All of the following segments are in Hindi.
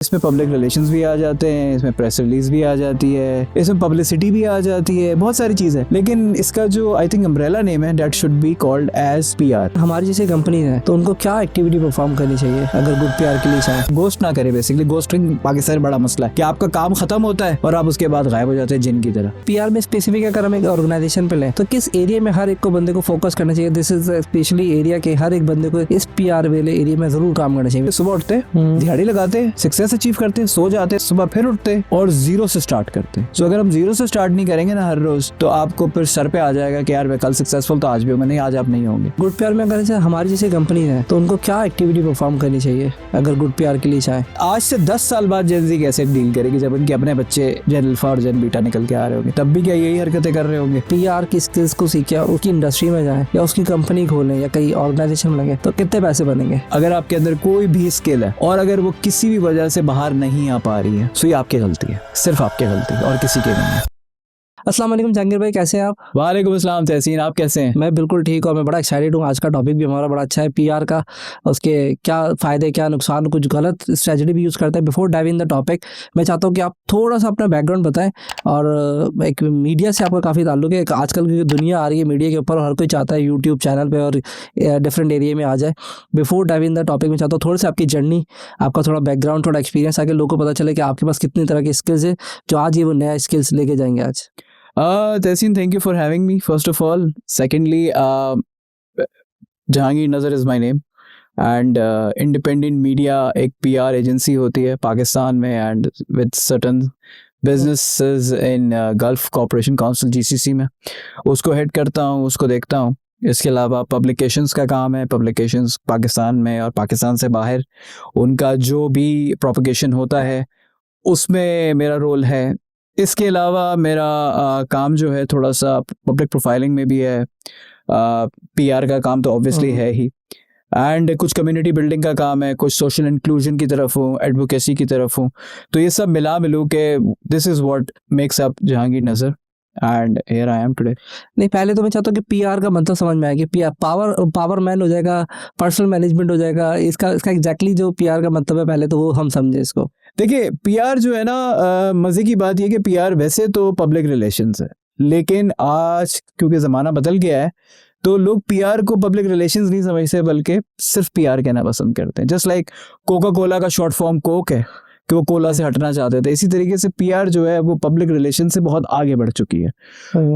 इसमें पब्लिक रिलेशंस भी आ जाते हैं, इसमें प्रेस रिलीज भी आ जाती है, इसमें पब्लिसिटी भी आ जाती है, बहुत सारी चीजें। लेकिन इसका जो आई थिंक अम्ब्रेला नेम है that should be called as PR. हमारी जैसे कंपनी है तो उनको क्या एक्टिविटी परफॉर्म करनी चाहिए अगर गुड पीआर के लिए चाहे? गोस्ट ना करे। बेसिकली गोस्टिंग पाकिस्तान में बड़ा मसला है कि आपका काम खत्म होता है और आप उसके बाद गायब हो जाते हैं जिन की तरह। पीआर में स्पेसिफिक अगर हम एक ऑर्गेनाइजेशन पे लें तो किस एरिया में हर एक को बंदे को फोकस करना चाहिए? दिस इज स्पेशली एरिया के हर एक बंदे को इस पीआर वाले एरिया में जरूर काम करना चाहिए। सुबह उठते दिहाड़ी लगाते, सक्सेस अचीव करते, सो जाते, सुबह फिर उठते और जीरो से स्टार्ट करते। सो अगर हम जीरो से स्टार्ट नहीं करेंगे ना हर रोज, तो आपको फिर सर पे आ जाएगा कि यार मैं कल सक्सेसफुल तो आज भी होंगे, नहीं आज आप नहीं होंगे। गुड पीआर में अगर हमारी जैसे कंपनी है तो उनको क्या एक्टिविटी परफॉर्म करनी चाहिए अगर गुड पीआर के लिए चाहे? आज से 10 साल बाद जेन ज़ी कैसे डील करेगी जब उनके अपने बच्चे जेन अल्फा और जेन बीटा निकल के आ रहे होंगे, तब भी क्या यही हरकतें कर रहे होंगे? पीआर की स्किल्स को सीखे और उसकी इंडस्ट्री में जाए या उसकी कंपनी खोलें या कई ऑर्गेनाइजेशन में लगे तो कितने पैसे बनेंगे? अगर आपके अंदर कोई भी स्किल है और अगर वो किसी भी वजह से बाहर नहीं आ पा रही है तो ये आपकी गलती है, सिर्फ आपकी गलती है और किसी की नहीं है। अस्सलाम वालेकुम जहांगीर भाई, कैसे हैं आप? वालेकुम अस्सलाम तहसीन, आप कैसे हैं? मैं बिल्कुल ठीक हूँ। मैं बड़ा एक्साइटेड हूँ। आज का टॉपिक भी हमारा बड़ा अच्छा है पीआर का, उसके क्या फ़ायदे क्या नुकसान, कुछ गलत स्ट्रेटजी भी यूज़ करते हैं। Before dive in the topic मैं चाहता हूँ कि आप थोड़ा सा अपना बैकग्राउंड बताएं और एक मीडिया से आपका काफ़ी ताल्लुक है। आजकल की दुनिया आ रही है मीडिया के ऊपर और हर कोई चाहता है यूट्यूब चैनल पर और डिफरेंट एरिया में आ जाए। Before dive in the topic मैं चाहता हूँ थोड़ा सा आपकी जर्नी, आपका थोड़ा बैकग्राउंड, थोड़ा एक्सपीरियंस, आगे लोगों को पता चले कि आपके पास कितनी तरह की स्किल्स है जो आज ये वो नया स्किल्स लेके जाएंगे आज। Tehsin, thank you for having me, first of all. Secondly, Jahangir नज़र is my name and independent media एक PR एजेंसी होती है पाकिस्तान में and with certain businesses in Gulf Cooperation Council GCC में, उसको हेड करता हूँ, उसको देखता हूँ। इसके अलावा पब्लिकेशंस का काम है, पब्लिकेशंस पाकिस्तान में और पाकिस्तान से बाहर उनका जो भी प्रोपगेशन होता है उसमें मेरा रोल है। इसके अलावा मेरा काम जो है थोड़ा सा पब्लिक प्रोफाइलिंग में भी है, पीआर का काम तो ऑब्वियसली है ही, एंड कुछ कम्युनिटी बिल्डिंग का काम है, कुछ सोशल इंक्लूजन की तरफ हूँ, एडवोकेसी की तरफ हूँ। तो ये सब मिला मिलू के this is what makes up Jahangir Nazar and here I am today. नहीं, पहले तो मैं चाहता हूँ कि पीआर का मतलब समझ में आए कि पीआर पावर मैन हो जाएगा, पर्सनल मैनेजमेंट हो जाएगा, इसका एग्जैक्टली जो पीआर का मतलब है पहले तो वो हम समझे इसको। देखिए पीआर जो है ना, मज़े की बात ये कि पीआर वैसे तो पब्लिक रिलेशंस है, लेकिन आज क्योंकि ज़माना बदल गया है तो लोग पीआर को पब्लिक रिलेशंस नहीं समझते बल्कि सिर्फ पीआर कहना पसंद करते हैं। जस्ट लाइक कोका कोला का शॉर्ट फॉर्म कोक है कि वो कोला से हटना चाहते थे, इसी तरीके से पीआर जो है वो पब्लिक रिलेशन से बहुत आगे बढ़ चुकी है।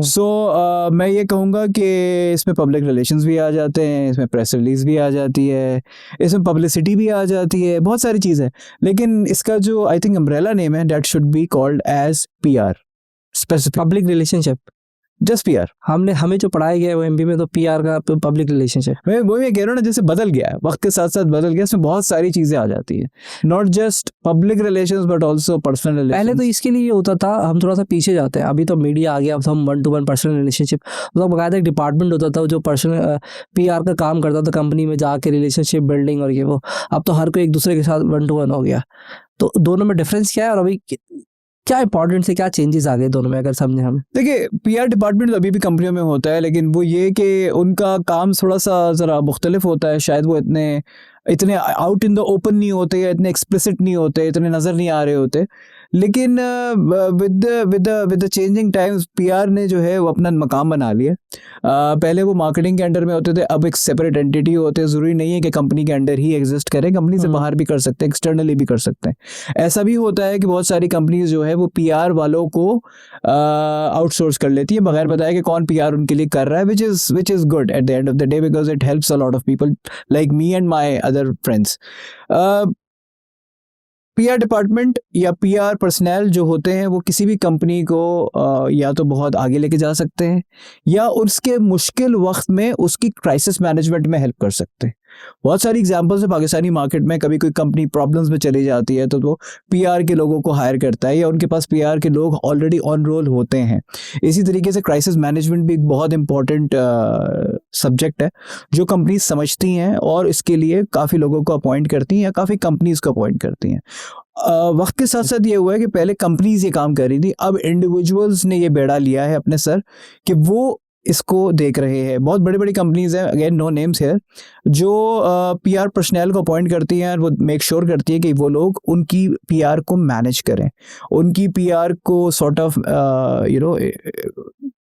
सो मैं ये कहूँगा कि इसमें पब्लिक रिलेशंस भी आ जाते हैं, इसमें प्रेस रिलीज भी आ जाती है, इसमें पब्लिसिटी भी आ जाती है, बहुत सारी चीज़ें। लेकिन इसका जो आई थिंक अम्ब्रेला नेम है that should be called as PR, specific public relationship, just PR. हमें जो पढ़ाया गया है वो एमबी में तो पीआर का पब्लिक रिलेशनशिप। मैं वो ये कह रहा हूँ ना, जैसे बदल गया है, वक्त के साथ साथ बदल गया, इसमें बहुत सारी चीजें आ जाती है, not just public relations but also personal relations. पहले तो इसके लिए ये होता था, हम थोड़ा सा पीछे जाते हैं, अभी तो मीडिया आ गया, अब तो हम 1-to-1 पर्सनल रिलेशनशिप, तो बकायदा एक डिपार्टमेंट होता था जो पर्सनल पीआर का काम करता था कंपनी में जाके, रिलेशनशिप बिल्डिंग और ये वो। अब तो हर कोई एक दूसरे के साथ 1-to-1 हो गया। तो दोनों में डिफरेंस क्या है और अभी क्या इंपॉर्टेंट है, क्या चेंजेस आ गए दोनों में अगर समझे हम? देखिए पीआर डिपार्टमेंट तो अभी भी कंपनियों में होता है, लेकिन वो ये कि उनका काम थोड़ा सा ज़रा मुख्तलिफ होता है। शायद वो इतने आउट इन द ओपन नहीं होते या इतने एक्सप्लिसिट नहीं होते, इतने नज़र नहीं आ रहे होते। लेकिन with the changing times PR ने जो है वो अपना मकाम बना लिया। पहले वो मार्केटिंग के अंडर में होते थे, अब एक सेपरेट एंटिटी होते हैं। ज़रूरी नहीं है कि कंपनी के अंडर ही एग्जिस्ट करें, कंपनी से बाहर भी कर सकते हैं, एक्सटर्नली भी कर सकते हैं। ऐसा भी होता है कि बहुत सारी कंपनीज जो है वो पीआर वालों को आउटसोर्स कर लेती है बगैर बताए कि कौन पीआर उनके लिए कर रहा है, which is good at the end of the day because it helps a lot of people like me and my other friends. PR department या पीआर पर्सनल जो होते हैं वो किसी भी कंपनी को या तो बहुत आगे लेके जा सकते हैं या उसके मुश्किल वक्त में उसकी क्राइसिस मैनेजमेंट में हेल्प कर सकते हैं। बहुत सारी एग्जांपल्स है पाकिस्तानी मार्केट में। कभी कोई कंपनी प्रॉब्लम्स में चली जाती है तो वो पीआर के लोगों को हायर करता है या उनके पास पीआर के लोग ऑलरेडी ऑन रोल होते हैं। इसी तरीके से क्राइसिस मैनेजमेंट भी एक बहुत इंपॉर्टेंट सब्जेक्ट है जो कंपनीज समझती हैं और इसके लिए काफ़ी लोगों को अपॉइंट करती हैं या काफ़ी कंपनीज को अपॉइंट करती हैं। वक्त के साथ साथ ये हुआ है कि पहले कंपनीज ये काम कर रही थी, अब इंडिविजुअल्स ने ये बेड़ा लिया है अपने सर कि वो इसको देख रहे हैं। बहुत बड़ी बड़ी कंपनीज हैं, अगेन नो नेम्स हियर, जो पीआर पर्सनल को अपॉइंट करती हैं और वो मेक श्योर करती है कि वो लोग उनकी पीआर को मैनेज करें, उनकी पीआर को सॉर्ट ऑफ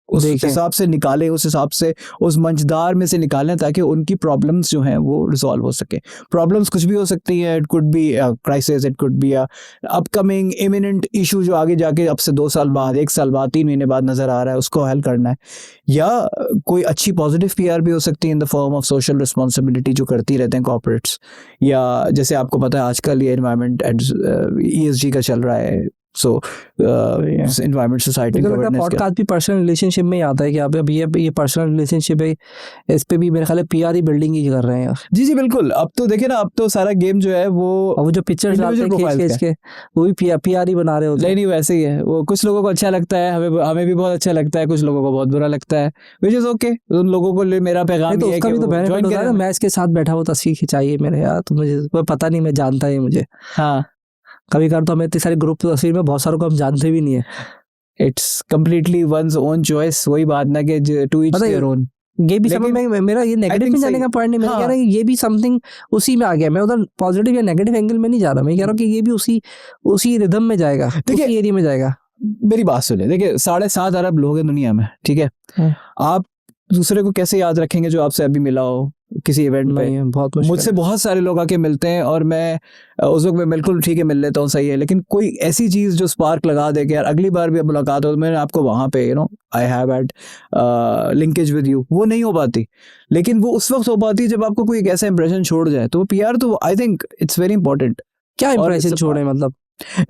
उस देखें। हिसाब से निकालें, उस हिसाब से उस मंझदार में से निकालें ताकि उनकी प्रॉब्लम्स जो हैं वो रिजॉल्व हो सके। प्रॉब्लम्स कुछ भी हो सकती हैं, it could be crisis, it could be upcoming imminent issue जो आगे जाके अब से 2 साल बाद, 1 साल बाद, 3 महीने बाद नजर आ रहा है, उसको हल करना है। या कोई अच्छी पॉजिटिव पीआर भी हो सकती है in the form of social responsibility जो करती रहते हैं कॉर्पोरेट्स, या जैसे आपको पता है आजकल ये एनवायरनमेंट ESG का चल रहा है, सो एनवायरनमेंट सोसाइटी पॉडकास्ट भी पर्सनल रिलेशनशिप में ही आता है कि आप अब ये पर्सनल रिलेशनशिप है, इस पे भी मेरे ख्याल है पीआर ही बिल्डिंग ही कर रहे हैं। जी बिल्कुल। अब तो देखिए ना, अब तो सारा गेम जो है वो जो पिक्चर्स डालते हैं खींच के वो भी पीआर ही बना रहे होते हैं। नहीं वैसे ही है वो। कुछ लोगों को अच्छा लगता है, हमें भी बहुत अच्छा लगता है, कुछ लोगों को बहुत बुरा लगता है, व्हिच इज ओके। उन लोगों को मेरा पैगाम ये है कि भी तो बेनिफिट होता है ना, मैं इसके साथ बैठा हुआ तस्वीर खिंचाई है मेरे यार, तो मुझे पता नहीं, मैं जानता है मुझे। हाँ, कभी कभार तो हमें इतनी सारी ग्रुप तस्वीर में बहुत सारों को हम जानते भी नहीं है। It's completely one's own choice. वही बात ना कि टू ईच देयर ओन। ये भी समझ में, मेरा ये नेगेटिव में जाने का पॉइंट नहीं, मैं कह रहा हूँ ये भी समथिंग उसी में आ गया। मैं उधर पॉजिटिव या नेगेटिव एंगल में नहीं जा रहा, मैं कह रहा हूँ कि ये भी उसी रिदम में जाएगा, उसी एरिया में जाएगा। मेरी बात सुनिए, देखिए 7.5 अरब लोग हैं दुनिया में, ठीक है। आप दूसरे को कैसे याद रखेंगे जो आपसे अभी मिला हो किसी इवेंट पे? बहुत मुझसे बहुत सारे लोग आके मिलते हैं और मैं उस वक्त में बिल्कुल ठीक है मिल लेता हूँ, सही है, लेकिन कोई ऐसी चीज जो स्पार्क लगा दे कि यार अगली बार भी मुलाकात हो तो मैंने आपको वहां पे I have had linkage with you, वो नहीं हो पाती। लेकिन वो उस वक्त हो पाती है जब आपको कोई एक ऐसा इंप्रेशन छोड़ जाए। तो वो पीआर तो I think it's very important. क्या इंप्रेशन छोड़े? मतलब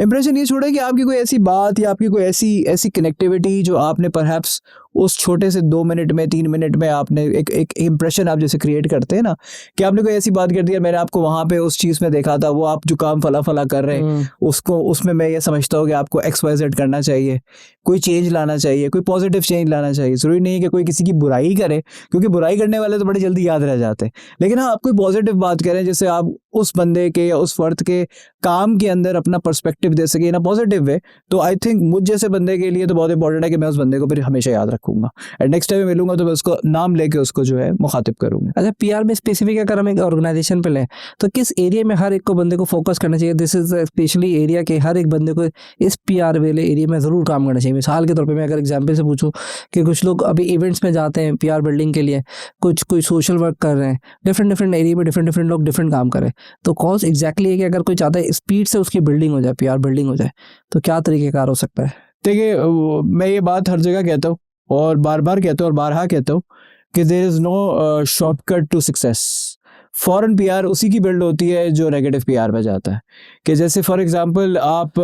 इंप्रेशन ये छोड़े कि आपकी कोई ऐसी बात या आपकी कोई ऐसी कनेक्टिविटी जो आपने परहैप्स उस छोटे से 2 मिनट में, 3 मिनट में आपने एक इम्प्रेशन आप जैसे क्रिएट करते हैं ना, कि आपने कोई ऐसी बात कर दी, मैंने आपको वहां पे उस चीज में देखा था, वो आप जो काम फला कर रहे हैं उसको, उसमें मैं ये समझता हूँ कि आपको XYZ करना चाहिए, कोई चेंज लाना चाहिए, कोई पॉजिटिव चेंज लाना चाहिए। जरूरी नहीं है कि कोई किसी की बुराई करे, क्योंकि बुराई करने वाले तो बड़ी जल्दी याद रह जाते हैं। लेकिन हाँ, आप कोई पॉजिटिव बात करें जिससे आप उस बंदे के या उस फर्द के काम के अंदर अपना पर्सपेक्टिव दे सके इन पॉजिटिव वे, तो आई थिंक मुझ जैसे बंदे के लिए तो बहुत इंपॉर्टेंट है कि मैं उस बंदे को फिर हमेशा याद रखूंगा, एंड नेक्स्ट टाइम मिलूंगा तो मैं उसको नाम लेके उसको जो है मुखातिब करूंगा। अच्छा, पीआर में स्पेसिफिक अगर हम एक ऑर्गेनाइजेशन पे लें तो किस एरिया में हर एक को बंदे को फोकस करना चाहिए? दिस इज स्पेशली एरिया के हर एक बंदे को इस पीआर वाले एरिया में जरूर काम करना चाहिए। मिसाल के तौर पे मैं अगर एग्जांपल से पूछूं कि कुछ लोग अभी इवेंट्स में जाते हैं पीआर बिल्डिंग के लिए, कोई सोशल वर्क कर रहे हैं, डिफरेंट एरिया में डिफरेंट लोग डिफरेंट काम करें, तो कॉज एग्जैक्टली है कि अगर कोई चाहता है स्पीड से उसकी बिल्डिंग हो जाए, पीआर बिल्डिंग हो जाए, तो क्या तरीकेकार हो सकता है? देखिए, मैं ये बात हर जगह कहता हूँ और बार बार कहता हूँ और बारहा कहता हूँ कि there is no shortcut to success. Foreign PR उसी की बिल्ड होती है जो नेगेटिव पीआर में जाता है। कि जैसे फॉर एग्जांपल आप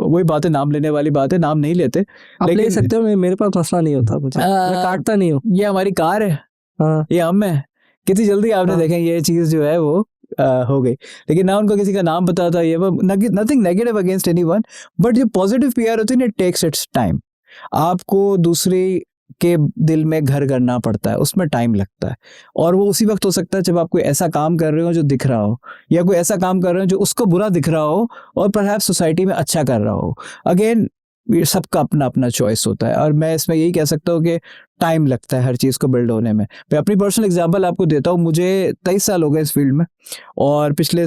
वही बात है, नाम लेने वाली बात है, नाम नहीं लेते, आप ले सकते हो, मेरे पास मसला नहीं होता, मुझे मैं काटता नहीं हूँ। ये हमारी कार है, हाँ, ये हम है, कितनी जल्दी आपने देखें ये चीज जो है वो हो गई। लेकिन ना उनको किसी का नाम पता था, ये वो nothing negative against anyone, but जो पॉजिटिव पीआर होती है ना, इट टेक्स इट्स टाइम। आपको दूसरे के दिल में घर करना पड़ता है, उसमें टाइम लगता है, और वो उसी वक्त हो सकता है जब आप कोई ऐसा काम कर रहे हो जो दिख रहा हो, या कोई ऐसा काम कर रहे हो जो उसको बुरा दिख रहा हो और परहैप्स सोसाइटी में अच्छा कर रहा हो। अगेन, ये सबका अपना अपना चॉइस होता है, और मैं इसमें यही कह सकता हूँ कि टाइम लगता है हर चीज़ को बिल्ड होने में। मैं अपनी पर्सनल एग्जांपल आपको देता हूँ। मुझे 23 साल हो गए इस फील्ड में, और पिछले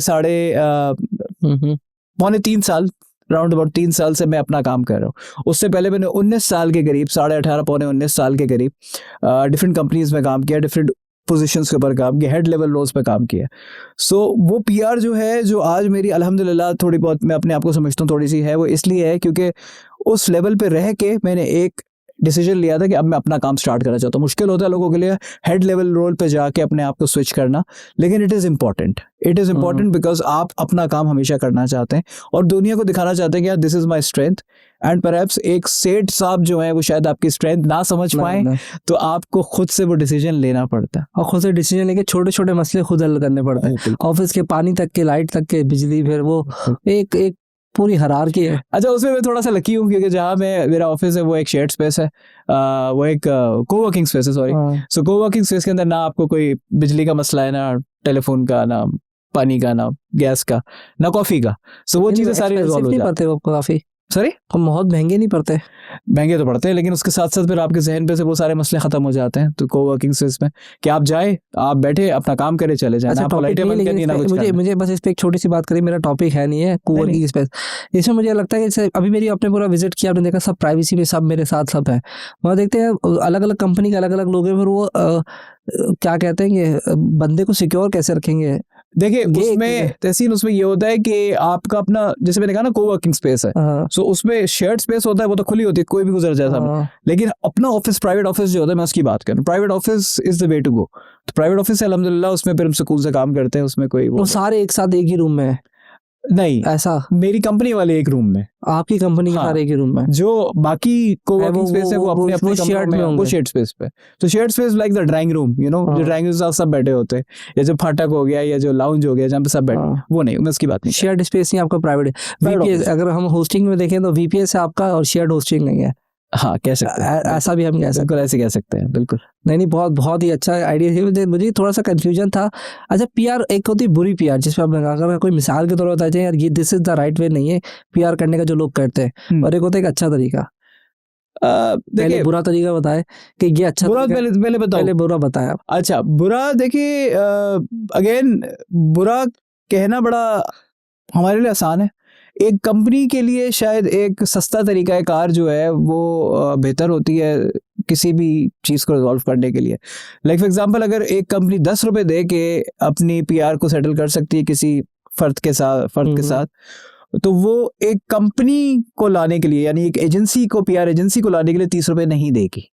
पौने 3 साल, राउंड अबाउट 3 साल से मैं अपना काम कर रहा हूँ। उससे पहले मैंने 19 साल के करीब, 18.5 पौने 19 साल के करीब डिफरेंट कंपनीज में काम किया, डिफरेंट पोजीशंस के ऊपर काम किया, हेड लेवल रोल्स पे काम किया। सो वो पीआर जो है, जो आज मेरी अल्हम्दुलिल्लाह थोड़ी बहुत मैं अपने आप को समझता हूँ थोड़ी सी है, वो इसलिए है क्योंकि उस लेवल पे रह के मैंने एक डिसीजन लिया था कि अब मैं अपना काम स्टार्ट करना चाहता हूँ। मुश्किल होता है लोगों के लिए हेड लेवल रोल पे जाके अपने आप को स्विच करना, लेकिन इट इज़ इम्पॉर्टेंट बिकॉज आप अपना काम हमेशा करना चाहते हैं और दुनिया को दिखाना चाहते हैं कि यार this is my strength. And perhaps एक सेठ साहब जो है वो शायद आपकी स्ट्रेंथ ना समझ पाए, तो आपको खुद से वो डिसीजन लेना पड़ता है, और खुद से डिसीजन लेके छोटे छोटे मसले खुद हल करने पड़ते हैं, ऑफिस के पानी तक के, लाइट तक के, बिजली, फिर वो एक पूरी हरार की है। अच्छा, उसमें मैं थोड़ा सा लकी हूँ क्योंकि जहाँ मेरा ऑफिस है वो एक शेयर्ड स्पेस है, वो एक कोवर्किंग स्पेस है, सॉरी। सो कोवर्किंग स्पेस के अंदर ना आपको कोई बिजली का मसला है, ना टेलीफोन का, ना पानी का, ना गैस का, ना कॉफी का। सो वो चीजें सारी रिजॉल्व हो जाती हैं। काफी सॉरी, हम बहुत महंगे नहीं पड़ते? महंगे तो पड़ते हैं, लेकिन उसके साथ साथ फिर आपके जहन पे से वो सारे मसले खत्म हो जाते हैं। तो कोवर्किंग स्पेस में कि आप जाए, आप बैठे, अपना काम करे, चले जाए, अच्छा, ना टॉपिक लाइटें नहीं, बंद लेकिन करनी, ना कुछ मुझे करना। मुझे बस इस पे एक छोटी सी बात करी, मेरा टॉपिक है नहीं है कोवर्किंग स्पेस। इसमें मुझे लगता है कि जैसे अभी मेरी आपने पूरा विजिट किया, आपने देखा सब प्राइवेसी में, सब मेरे साथ सब है। वहाँ देखते हैं अलग अलग कंपनी के अलग अलग लोग हैं, फिर वो क्या कहते हैं कि बंदे को सिक्योर कैसे रखेंगे? देखिए ये उसमें तहसीन, उसमें ये होता है कि आपका अपना, जैसे मैंने कहा ना कोवर्किंग स्पेस है, हाँ, सो उसमें शेयर्ड स्पेस होता है, वो तो खुली होती है, कोई भी गुजर जाए सामने। हाँ, लेकिन अपना ऑफिस, प्राइवेट ऑफिस जो होता है, मैं उसकी बात करूँ, private office is the way to go. तो प्राइवेट ऑफिस है अल्हम्दुलिल्लाह, उसमें फिर हम सुकून से काम करते हैं, उसमें कोई वो वो सारे एक साथ एक ही रूम में है नहीं। ऐसा? मेरी कंपनी वाले एक रूम में, आपकी कंपनी के हाँ, सारे एक ही रूम में? जो बाकी कोवर्किंग स्पेस है वो अपने अपने कमरों shared में, में वो होंगे। शेड स्पेस पे। तो shared space like the drawing room, you know, जो हाँ। ड्राइंग रूम सब बैठे होते हैं, या जो फाटक हो गया, या जो लाउंज हो गया, जहाँ पे सब बैठे, हाँ। वो नहीं, मैं उसकी बात नहीं शेयर्ड स्पेस नहीं, आपका प्राइवेट है। Private VPS, office। अगर हम होस्टिंग में देखें तो वीपीएस है आपका और शेयर्ड होस्टिंग नहीं है। हाँ, कह सकते हैं, ऐसा भी हम कह सकते बिल्कुल ऐसे कह सकते हैं, बिल्कुल। नहीं नहीं, बहुत बहुत ही अच्छा आइडिया है। मुझे थोड़ा सा कंफ्यूजन था। अच्छा, पीआर एक होती है बुरी पीआर, जिसमें आपने कहा, अगर कोई मिसाल के तौर पर बताते हैं यार ये this is the right way नहीं है पीआर करने का जो लोग करते हैं, और एक होता है एक अच्छा तरीका। पहले देखिए, बुरा तरीका बताए कि ये अच्छा बुरा तरीका है। पहले बताओ। पहले बुरा बताया आप। अच्छा, बुरा देखिए, अगेन बुरा कहना बड़ा हमारे लिए आसान है। एक कंपनी के लिए शायद एक सस्ता तरीका है कार जो है वो बेहतर होती है किसी भी चीज़ को रिजॉल्व करने के लिए। लाइक फॉर एग्जांपल, अगर एक कंपनी 10 रुपए दे के अपनी पीआर को सेटल कर सकती है किसी फर्द के साथ, तो वो एक कंपनी को लाने के लिए, यानी एक एजेंसी को, पीआर एजेंसी को लाने के लिए 30 रुपए नहीं देगी।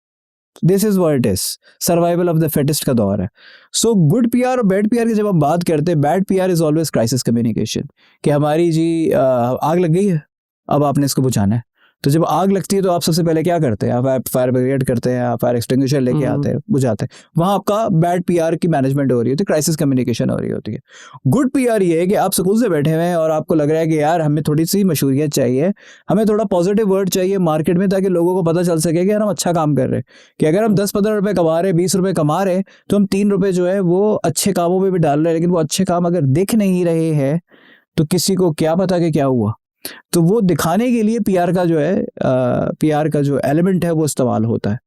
This is what it is, survival of the fittest का दौर है। सो गुड पीआर और बैड पीआर की जब हम बात करते हैं, bad PR is always crisis communication, कि हमारी जी आग लग गई है, अब आपने इसको बुझाना है। तो जब आग लगती है तो आप सबसे पहले क्या करते हैं? आप फायर ब्रिगेड करते हैं, आप फायर एक्सटिंग्विशर लेके आते हैं, बुझाते हैं। वहां आपका बैड पीआर की मैनेजमेंट हो रही होती है, क्राइसिस कम्युनिकेशन हो रही होती है। गुड पीआर ये है कि आप सुकून से बैठे हुए हैं और आपको लग रहा है कि यार हमें थोड़ी सी मशहूरियत चाहिए, हमें थोड़ा पॉजिटिव वर्ड चाहिए मार्केट में, ताकि लोगों को पता चल सके कि यार हम अच्छा काम कर रहे हैं। कि अगर हम 10-15 रुपए कमा रहे, 20 रुपए कमा रहे, तो हम 3 रुपए जो है वो अच्छे कामों में भी डाल रहे हैं। लेकिन वो अच्छे काम अगर दिख नहीं रहे हैं तो किसी को क्या पता कि क्या हुआ। तो वो दिखाने के लिए पीआर का जो है, पीआर का जो एलिमेंट है वो इस्तेमाल होता है,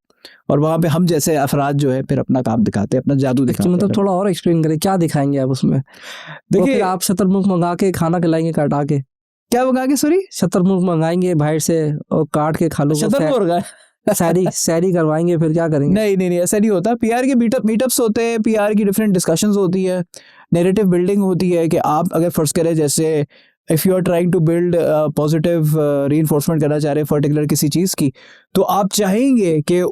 और वहां पे हम जैसे अफराद जो है फिर अपना काम दिखाते हैं, अपना जादू दिखाते हैं। मतलब थोड़ा और एक्सप्लेन करें, क्या दिखाएंगे आप उसमें? देखिए, फिर आप शतरमुख मंगा के खाना खिलाएंगे काटा के? क्या मंगा के? सॉरी, शतरमुख मंगाएंगे बाहर से और काट के खा लो, सैरी करवाएंगे, फिर क्या करेंगे? नहीं, ऐसा नहीं होता। पीआर के मीटअप्स होते हैं, पीआर की डिफरेंट डिस्कशंस होती है, नैरेटिव बिल्डिंग होती है। कि आप अगर फर्ज करें, जैसे if you are trying to build positive reinforcement करना चाह रहे हैं पर्टिकुलर किसी चीज़ की, तो आप चाहेंगे कि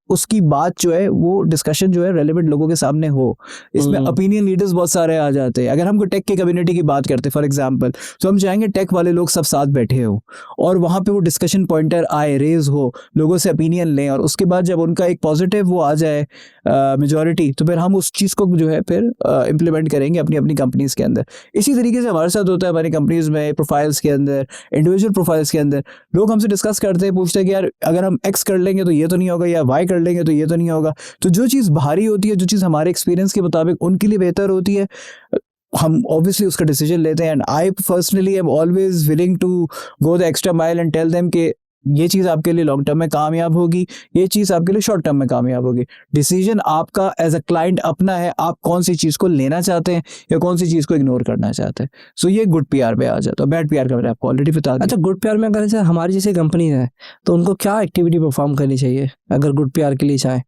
उसकी बात जो है, वो डिस्कशन जो है रेलेवेंट लोगों के सामने हो। इसमें ओपिनियन लीडर्स बहुत सारे आ जाते हैं। अगर हमको टेक की कम्युनिटी की बात करते हैं फॉर एग्जांपल, तो हम चाहेंगे टेक वाले लोग सब साथ बैठे हो और वहाँ पे वो डिस्कशन पॉइंटर आए, रेज हो, लोगों से ओपिनियन लें, और उसके बाद जब उनका एक पॉजिटिव वो आ जाए मेजॉरिटी, तो फिर हम उस चीज़ को जो है फिर इम्प्लीमेंट करेंगे अपनी अपनी कंपनीज़ के अंदर। इसी तरीके से हमारे साथ होता है हमारी कंपनीज़ में, प्रोफाइल्स के अंदर, इंडिविजुअल प्रोफाइल्स के अंदर। लोग हमसे डिस्कस करते हैं, पूछते हैं कि यार अगर हम एक्स कर लेंगे तो ये तो नहीं होगा, या वाई कर लेंगे तो ये तो नहीं होगा। तो जो चीज़ भारी होती है, जो चीज़ हमारे एक्सपीरियंस के मुताबिक उनके लिए बेहतर होती है, हम ऑब्वियसली उसका डिसीजन लेते हैं। And I personally am always willing to go the extra mile and tell them कि ये चीज़ आपके लिए लॉन्ग टर्म में कामयाब होगी, ये चीज़ आपके लिए शॉर्ट टर्म में कामयाब होगी। डिसीजन आपका एज अ क्लाइंट अपना है, आप कौन सी चीज़ को लेना चाहते हैं या कौन सी चीज़ को इग्नोर करना चाहते हैं। सो ये गुड पीआर पे आ जाता है। बैड पीआर का मैंने आपको ऑलरेडी बता दिया। अच्छा, गुड पीआर में अगर जैसे हमारी जैसे कंपनी है, तो उनको क्या एक्टिविटी परफॉर्म करनी चाहिए अगर गुड पीआर के लिए चाहें?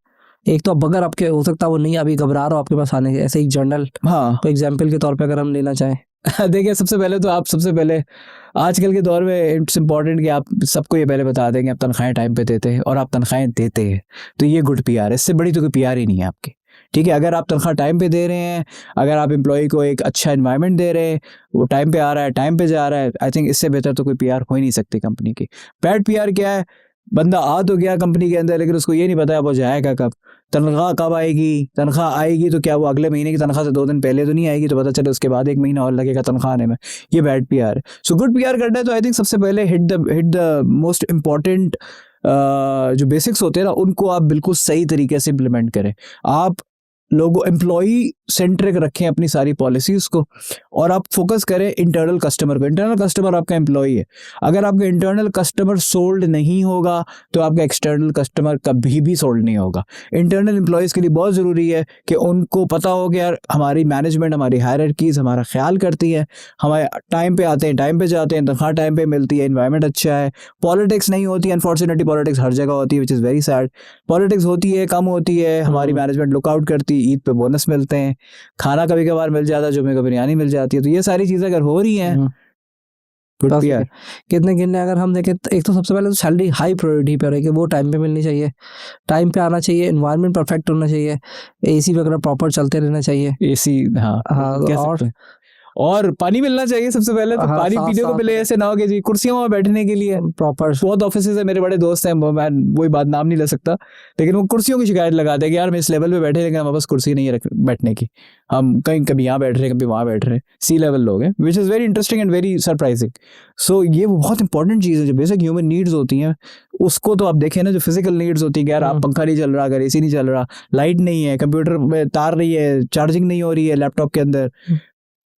एक तो अब अगर आपके हो सकता है वो नहीं अभी घबरा रहा हो आपके पास आने के, ऐसे एक जर्नल हाँ, को एग्जाम्पल के तौर पे अगर हम लेना चाहें। देखिए, सबसे पहले आजकल के दौर में इट्स इम्पॉर्टेंट कि आप सबको ये पहले बता दें कि आप तनख्वाहें टाइम पे देते हैं और आप तनख्वाहें देते हैं, तो ये गुड पीआर है। इससे बड़ी तो कोई पीआर ही नहीं है आपकी। ठीक है, अगर आप तनख्वाह टाइम पे दे रहे हैं, अगर आप एम्प्लॉय को एक अच्छा एनवायरनमेंट दे रहे हैं, वो टाइम पे आ रहा है, टाइम पे जा रहा है, आई थिंक इससे बेहतर तो कोई पीआर हो ही नहीं सकती कंपनी की। बैड पीआर क्या है? बंदा आ तो गया कंपनी के अंदर, लेकिन उसको ये नहीं पता वो जाएगा कब, तनख्वाह कब आएगी, तनख्वाह आएगी तो क्या वो अगले महीने की तनख्वाह से 2 दिन पहले तो नहीं आएगी, तो पता चले उसके बाद 1 महीना और लगेगा तनख्वाह आने में। ये बैड पीआर है। सो गुड पीआर करना है तो आई थिंक सबसे पहले हिट द मोस्ट इम्पॉर्टेंट जो बेसिक्स होते हैं ना, उनको आप बिल्कुल सही तरीके से इम्प्लीमेंट करें। आप लोगों एम्प्लॉई सेंट्रिक रखें अपनी सारी पॉलिसीज को, और आप फोकस करें इंटरनल कस्टमर को। इंटरनल कस्टमर आपका एम्प्लॉई है। अगर आपका इंटरनल कस्टमर सोल्ड नहीं होगा तो आपका एक्सटर्नल कस्टमर कभी भी सोल्ड नहीं होगा। इंटरनल एम्प्लॉयज़ के लिए बहुत ज़रूरी है कि उनको पता हो कि यार हमारी मैनेजमेंट, हमारी हायरार्कीज़ हमारा ख्याल करती है, हमारे टाइम पे आते हैं, टाइम पे जाते हैं, तनख्वाह टाइम पे मिलती है, इन्वायरमेंट अच्छा है, पॉलिटिक्स नहीं होती। अनफॉर्चुनेटली पॉलिटिक्स हर जगह होती है, विच इज़ वेरी सैड। पॉलिटिक्स होती है, कम होती है, हमारी मैनेजमेंट लुकआउट करती है, ईद पे बोनस मिलते हैं, खाना कभी कभार मिल जाता है, जुम्मे को बिरयानी मिल जाती है। तो ये सारी चीज़ें अगर हो रही हैं, गुड बस पीआर। कितने गिनने अगर हम देखें तो एक तो सबसे पहले तो सैलरी हाई प्रायोरिटी पर है कि वो टाइम पे मिलनी चाहिए, टाइम पे आना चाहिए, एनवायरनमेंट परफेक्ट होना चाहिए, एसी वगैरह प्रॉपर चलते रहना चाहिए। एसी, हाँ हाँ, कह और सकते हैं। और पानी मिलना चाहिए सबसे पहले तो। हाँ, पानी साफ पीने को साफ मिले, ऐसे ना हो कि जी कुर्सियों में बैठने के लिए। प्रॉपर बहुत ऑफिसेज है, मेरे बड़े दोस्त हैं, मैं वही बात नाम नहीं ले सकता, लेकिन वो कुर्सियों की शिकायत लगाते हैं कि यार हम इस लेवल पे बैठे, लेकिन हमारे पास कुर्सी नहीं है बैठने की, हम कहीं कभी यहाँ बैठ रहे हैं, कभी वहाँ बैठ रहे हैं। सी लेवल लोग हैं, which is very interesting and very surprising. So ये वो बहुत इंपॉर्टेंट चीज़ है, जो बेसिक ह्यूमन नीड्स होती हैं उसको तो आप देखें ना, जो फिजिकल नीड्स होती है कि यार आप पंखा नहीं चल रहा, अगर एसी नहीं चल रहा, लाइट नहीं है, कंप्यूटर में तार नहीं है, चार्जिंग नहीं हो रही है लैपटॉप के अंदर,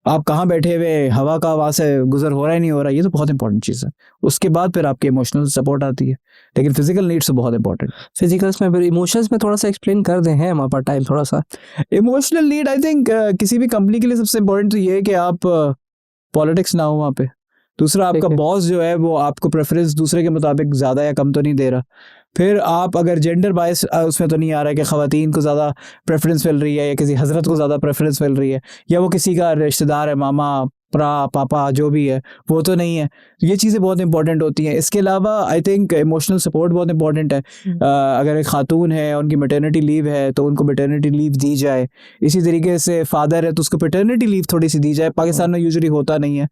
आप कहाँ बैठे हुए, हवा का वहाँ से गुजर हो रहा है नहीं हो रहा, ये तो बहुत इंपॉर्टेंट चीज़ है। उसके बाद फिर आपकी इमोशनल सपोर्ट आती है, लेकिन फिजिकल नीड्स तो बहुत इंपॉर्टेंट। फिजिकल्स में, इमोशंस में थोड़ा सा एक्सप्लेन कर दें, हैं हमारे पास टाइम थोड़ा सा। इमोशनल नीड आई थिंक किसी भी कंपनी के लिए सबसे इंपॉर्टेंट तो ये है कि आप पॉलिटिक्स ना हो वहाँ पे। दूसरा, आपका ठीक है। बॉस जो है वो आपको प्रेफरेंस दूसरे के मुताबिक ज़्यादा या कम तो नहीं दे रहा। फिर आप अगर जेंडर बायस उसमें तो नहीं आ रहा है कि ख़वातीन को ज़्यादा प्रेफरेंस मिल रही है या किसी हज़रत को ज़्यादा प्रेफरेंस मिल रही है, या वो किसी का रिश्तेदार है, मामा पापा जो भी है, वो तो नहीं है। ये चीज़ें बहुत इंपॉर्टेंट होती हैं। इसके अलावा आई थिंक इमोशनल सपोर्ट बहुत इंपॉर्टेंट है। अगर एक खातून है, उनकी मैटरनिटी लीव है, तो उनको मैटरनिटी लीव दी जाए। इसी तरीके से फादर है तो उसको पैटर्निटी लीव थोड़ी सी दी जाए। पाकिस्तान में यूजुअली होता नहीं है,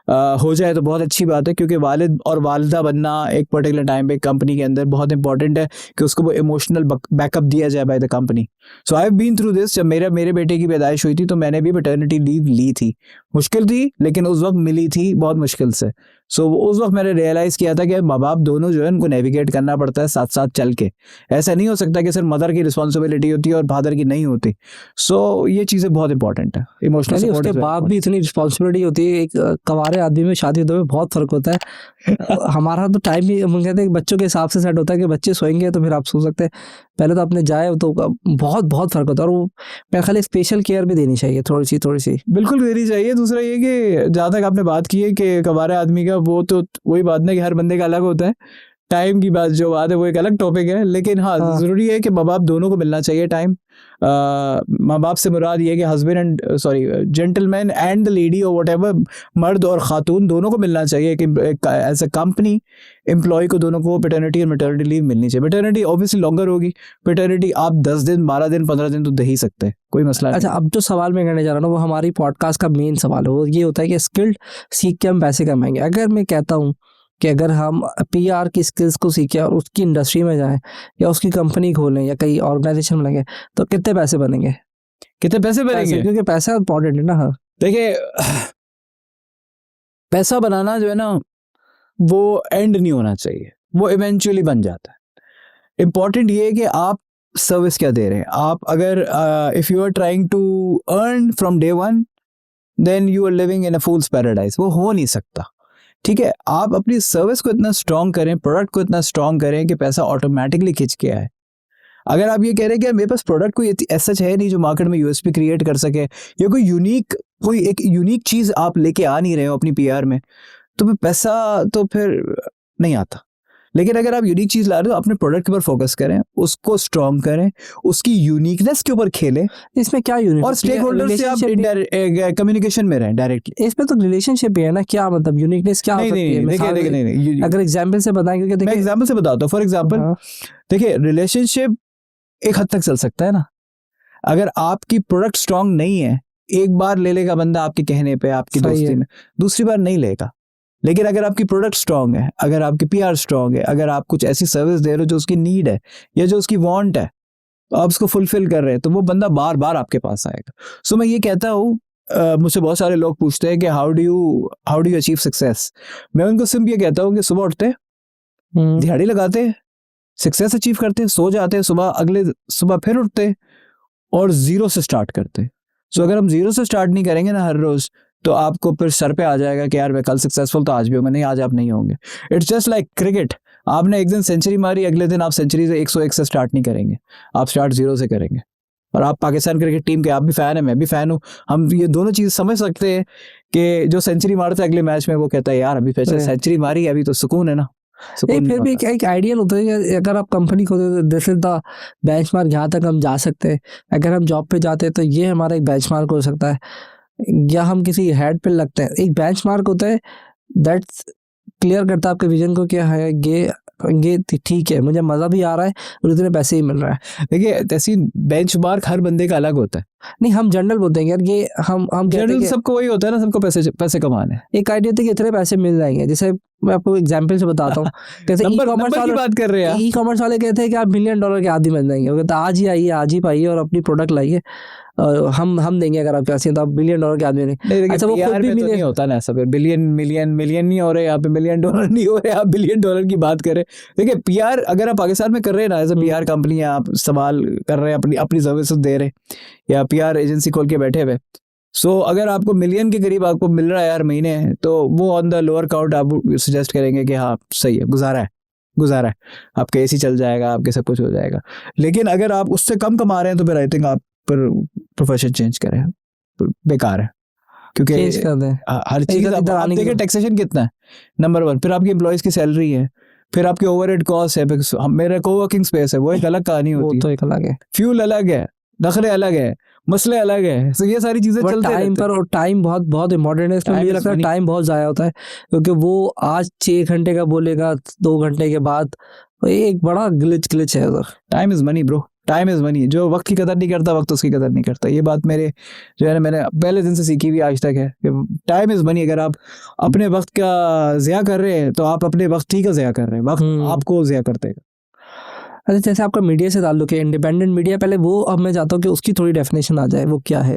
हो जाए तो बहुत अच्छी बात है, क्योंकि वालिद और वालिदा बनना एक पर्टिकुलर टाइम पे कंपनी के अंदर बहुत इंपॉर्टेंट है कि उसको वो इमोशनल बैकअप दिया जाए by the company. So I have been through this. जब मेरे बेटे की पैदाइश हुई थी तो मैंने भी पैटर्निटी लीव ली थी। मुश्किल थी, लेकिन उस वक्त मिली थी बहुत मुश्किल से। सो उस वक्त मैंने रियलाइज़ किया था कि माँ बाप दोनों जो है उनको नेविगेट करना पड़ता है साथ साथ चल के। ऐसा नहीं हो सकता कि सिर्फ मदर की रिस्पॉन्सिबिलिटी होती है और फादर की नहीं होती। सो ये चीज़ें बहुत इंपॉर्टेंट है। इमोशनल नहीं, सपोर्ट उसके बाद भी इतनी रिस्पॉन्सिबिलिटी होती है। एक कवारे आदमी में शादी होते हुए बहुत फर्क होता है। हमारा तो टाइम ही, हम कहते हैं कि बच्चों के हिसाब से सेट होता है कि बच्चे सोएंगे तो फिर आप सो सकते हैं, पहले तो अपने जाए तो बहुत बहुत फर्क होता है। और वो मेरे ख्याल स्पेशल केयर भी देनी चाहिए थोड़ी सी। बिल्कुल देनी चाहिए। दूसरा ये कि जहाँ तक आपने बात की है कि कवारे आदमी का, वो तो वही बात नहीं कि हर बंदे का अलग होता है। टाइम की बात जो बात है वो एक अलग टॉपिक है, लेकिन हाँ, ज़रूरी है कि माँ बाप दोनों को मिलना चाहिए टाइम। माँ बाप से मुराद ये कि husband and gentleman and the lady और व्हाटएवर, मर्द और खातून दोनों को मिलना चाहिए कि एज अ कंपनी एम्प्लॉय को दोनों को पैटर्निटी और मैटरनिटी लीव मिलनी चाहिए। पैटर्निटी ऑब्वियसली लॉन्गर होगी, पैटर्निटी आप 10 दिन 12 दिन 15 दिन तो दे ही सकते हैं, कोई मसला नहीं। अच्छा, अब जो सवाल मैं करने जा रहा हूँ वो हमारी पॉडकास्ट का मेन सवाल है, वो ये होता है कि स्किल्ड सीख के हम पैसे कमाएंगे। अगर मैं कहता हूँ कि अगर हम पीआर की स्किल्स को सीखें और उसकी इंडस्ट्री में जाएं या उसकी कंपनी खोलें या कहीं ऑर्गेनाइजेशन में लगे, तो कितने पैसे बनेंगे? कितने पैसे बनेंगे? क्योंकि पैसा इंपॉर्टेंट है ना। हाँ, देखिए, पैसा बनाना जो है ना, वो एंड नहीं होना चाहिए, वो इवेंचुअली बन जाता है। इम्पॉर्टेंट ये है कि आप सर्विस क्या दे रहे हैं। आप अगर if you are trying to earn from day one, then you are living in a fool's paradise. वो हो नहीं सकता, ठीक है। आप अपनी सर्विस को इतना स्ट्रॉन्ग करें, प्रोडक्ट को इतना स्ट्रॉन्ग करें कि पैसा ऑटोमेटिकली खिंच के आए। अगर आप ये कह रहे हैं कि मेरे पास प्रोडक्ट कोई ऐसा है नहीं जो मार्केट में यूएसपी क्रिएट कर सके, या कोई एक यूनिक चीज़ आप लेके आ नहीं रहे हो अपनी पीआर में, तो फिर पैसा तो फिर नहीं आता। लेकिन अगर आप यूनिक चीज़ ला रहे हो, अपने प्रोडक्ट के ऊपर फोकस करें, उसको स्ट्रॉन्ग करें, उसकी यूनिकनेस के ऊपर खेलें, इसमें क्या यूनिक और स्टेक होल्डर से आप कम्युनिकेशन में रहें डायरेक्टली। इसमें तो रिलेशनशिप ही है ना, क्या मतलब यूनिकनेस क्या हो सकती है? नहीं, अगर एग्जांपल से बताएं, क्योंकि मैं एग्जांपल से बताता हूँ। फॉर एग्जांपल, देखिए, रिलेशनशिप एक हद तक चल सकता है ना। अगर आपकी प्रोडक्ट स्ट्रांग नहीं है, एक बार ले लेगा बंदा आपके कहने पे, आपकी दोस्ती में, दूसरी बार नहीं लेगा। लेकिन अगर आपकी प्रोडक्ट स्ट्रांग है, अगर आपकी पीआर स्ट्रांग है, अगर आप कुछ ऐसी सर्विस दे रहे हो जो उसकी नीड है या जो उसकी वांट है, आप उसको फुलफिल कर रहे हैं, तो वो बंदा बार बार आपके पास आएगा। सो मैं ये कहता हूँ, मुझसे बहुत सारे लोग पूछते हैं कि how do you achieve success. मैं उनको सिर्फ ये कहता हूँ कि सुबह उठते, दिहाड़ी लगाते, सक्सेस अचीव करते, सो जाते, सुबह फिर उठते, और जीरो से स्टार्ट करते हैं। सो अगर हम जीरो से स्टार्ट नहीं करेंगे ना हर रोज, तो आपको फिर सर पे आ जाएगा कि यार मैं कल सक्सेसफुल तो आज भी होंगे, नहीं आज आप नहीं होंगे। इट्स जस्ट लाइक क्रिकेट, आपने एक दिन सेंचुरी मारी, अगले दिन आप सेंचुरी से 101 से स्टार्ट नहीं करेंगे, आप स्टार्ट जीरो से करेंगे। और आप पाकिस्तान क्रिकेट टीम के आप भी फैन है, मैं भी फैन हूँ, हम ये दोनों चीज समझ सकते हैं कि जो सेंचुरी मारता है अगले मैच में वो कहता है यार अभी सेंचुरी मारी है, अभी तो सुकून है ना। नहीं, फिर भी एक आइडियल होता है कि अगर आप कंपनी खोलते, दिस इज द बेंचमार्क, यहाँ तक हम जा सकते हैं। अगर हम जॉब पे जाते हैं तो ये हमारा एक बेंचमार्क हो सकता है, या हम किसी हेड पे लगते हैं, एक बेंचमार्क होता है दैट्स क्लियर करता है आपके विजन को कि है ये ठीक है, मुझे मज़ा भी आ रहा है और इतने पैसे ही मिल रहा है। देखिए ऐसी बेंचमार्क हर बंदे का अलग होता है। नहीं, हम जनरल बोलते हैं यार, ये हम जनरल सबको वही होता है ना, सबको पैसे कमाने हैं। एक आइडिया होता है कि इतने पैसे मिल जाएंगे। जैसे मैं आपको एग्जांपल से बताता हूँ, जैसे नंबर की बात कर रहे हैं। ई कॉमर्स वाले कहते हैं कि आप $1 मिलियन के आदि मिल जाएंगे, वो कहते हैं आज ही आइए, आज ही पाइए और अपनी प्रोडक्ट लाइए, हम देंगे अगर आप पैसे, तो आप $1 बिलियन के आदमी नहीं। अच्छा, वो खुद भी नहीं होता ना ऐसा, बिलियन मिलियन नहीं हो रहे यहाँ पे, $1 मिलियन नहीं हो रहे, आप $1 बिलियन की बात करें। देखिए पीआर अगर आप पाकिस्तान में कर रहे हैं ना, एज अ पीआर कंपनी आप इस्तेमाल कर रहे हैं, अपनी सर्विसेज दे रहे हैं या पीआर एजेंसी खोल के बैठे हुए, सो अगर आपको मिलियन के करीब आपको मिल रहा है हर महीने, तो वो ऑन द लोअर काउंट आप सजेस्ट करेंगे कि हाँ सही है, गुजारा है, आपका एसी चल जाएगा, आपके सब कुछ हो जाएगा। लेकिन अगर आप उससे कम कमा रहे हैं तो फिर आई थिंक आप प्रोफेशन चेंज करें, बेकार है। क्योंकि हर चीज देखिए टैक्सेशन कितना है नंबर 1, फिर आपकी एम्प्लॉइज की सैलरी है, फिर आपके ओवरहेड कॉस्ट है, मेरा कोवर्किंग स्पेस है, वो एक अलग कहानी होती है, तो एक अलग है, फ्यूल अलग है, नखरे अलग है, मसले अलग है, तो ये सारी चीजें चलते टाइम पर। और टाइम बहुत इंपॉर्टेंट है इसमें, मुझे लगता है टाइम बहुत ज़ाया होता है, क्योंकि वो आज 6 घंटे का बोलेगा, 2 घंटे के बाद एक बड़ा ग्लिच है उधर। Time is money bro, time is money. जो वक्त की कदर नहीं करता, वक्त उसकी कदर नहीं करता। ये बात मेरे जो है ना, मैंने पहले दिन से सीखी हुई आज तक है कि टाइम इज मनी। अगर आप अपने वक्त का ज़िया कर रहे हैं तो आप अपने वक्त ही का ज़िया कर रहे हैं, वक्त आपको ज़िया करते हैं। अच्छा, जैसे आपका मीडिया से ताल्लुक है, इंडिपेंडेंट मीडिया, पहले वो अब मैं चाहता हूँ कि उसकी थोड़ी डेफिनेशन आ जाए, वो क्या है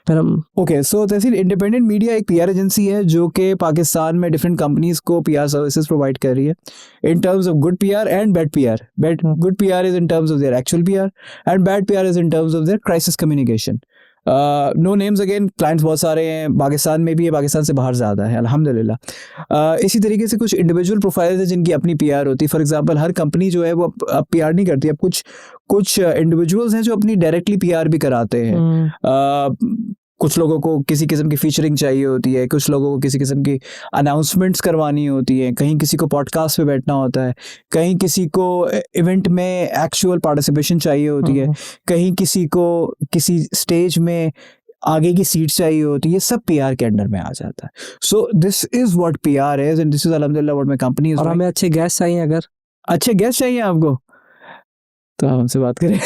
फिर हम। Okay, so Tehsil independent media एक पीआर एजेंसी है जो कि पाकिस्तान में डिफरेंट कंपनीज को पीआर सर्विसेज प्रोवाइड कर रही है in terms of good PR and bad PR. Good PR is in terms of their actual PR and bad PR is in terms of their crisis communication. No names again, clients बहुत सारे हैं, पाकिस्तान में भी है, पाकिस्तान से बाहर ज़्यादा है अल्हम्दुलिल्लाह। इसी तरीके से कुछ इंडिविजुअल प्रोफाइल्स हैं जिनकी अपनी पीआर होती है। फॉर एग्जांपल हर कंपनी जो है वो अब पीआर नहीं करती, अब कुछ इंडिविजुअल्स हैं जो अपनी डायरेक्टली पीआर भी कराते हैं। कुछ लोगों को किसी किस्म की फीचरिंग चाहिए होती है, कुछ लोगों को किसी किस्म की अनाउंसमेंट्स करवानी होती है, कहीं किसी को पॉडकास्ट पे बैठना होता है, कहीं किसी को इवेंट में एक्चुअल पार्टिसिपेशन चाहिए होती है, कहीं किसी को किसी स्टेज में आगे की सीट चाहिए होती है। ये सब पीआर के अंडर में आ जाता है। So this is what PR is and this is अल्हम्दुलिल्लाह व्हाट माय कंपनी इज। और हमें अच्छे गेस्ट चाहिए, अगर अच्छे गेस्ट चाहिए आपको तो आप हमसे बात करें।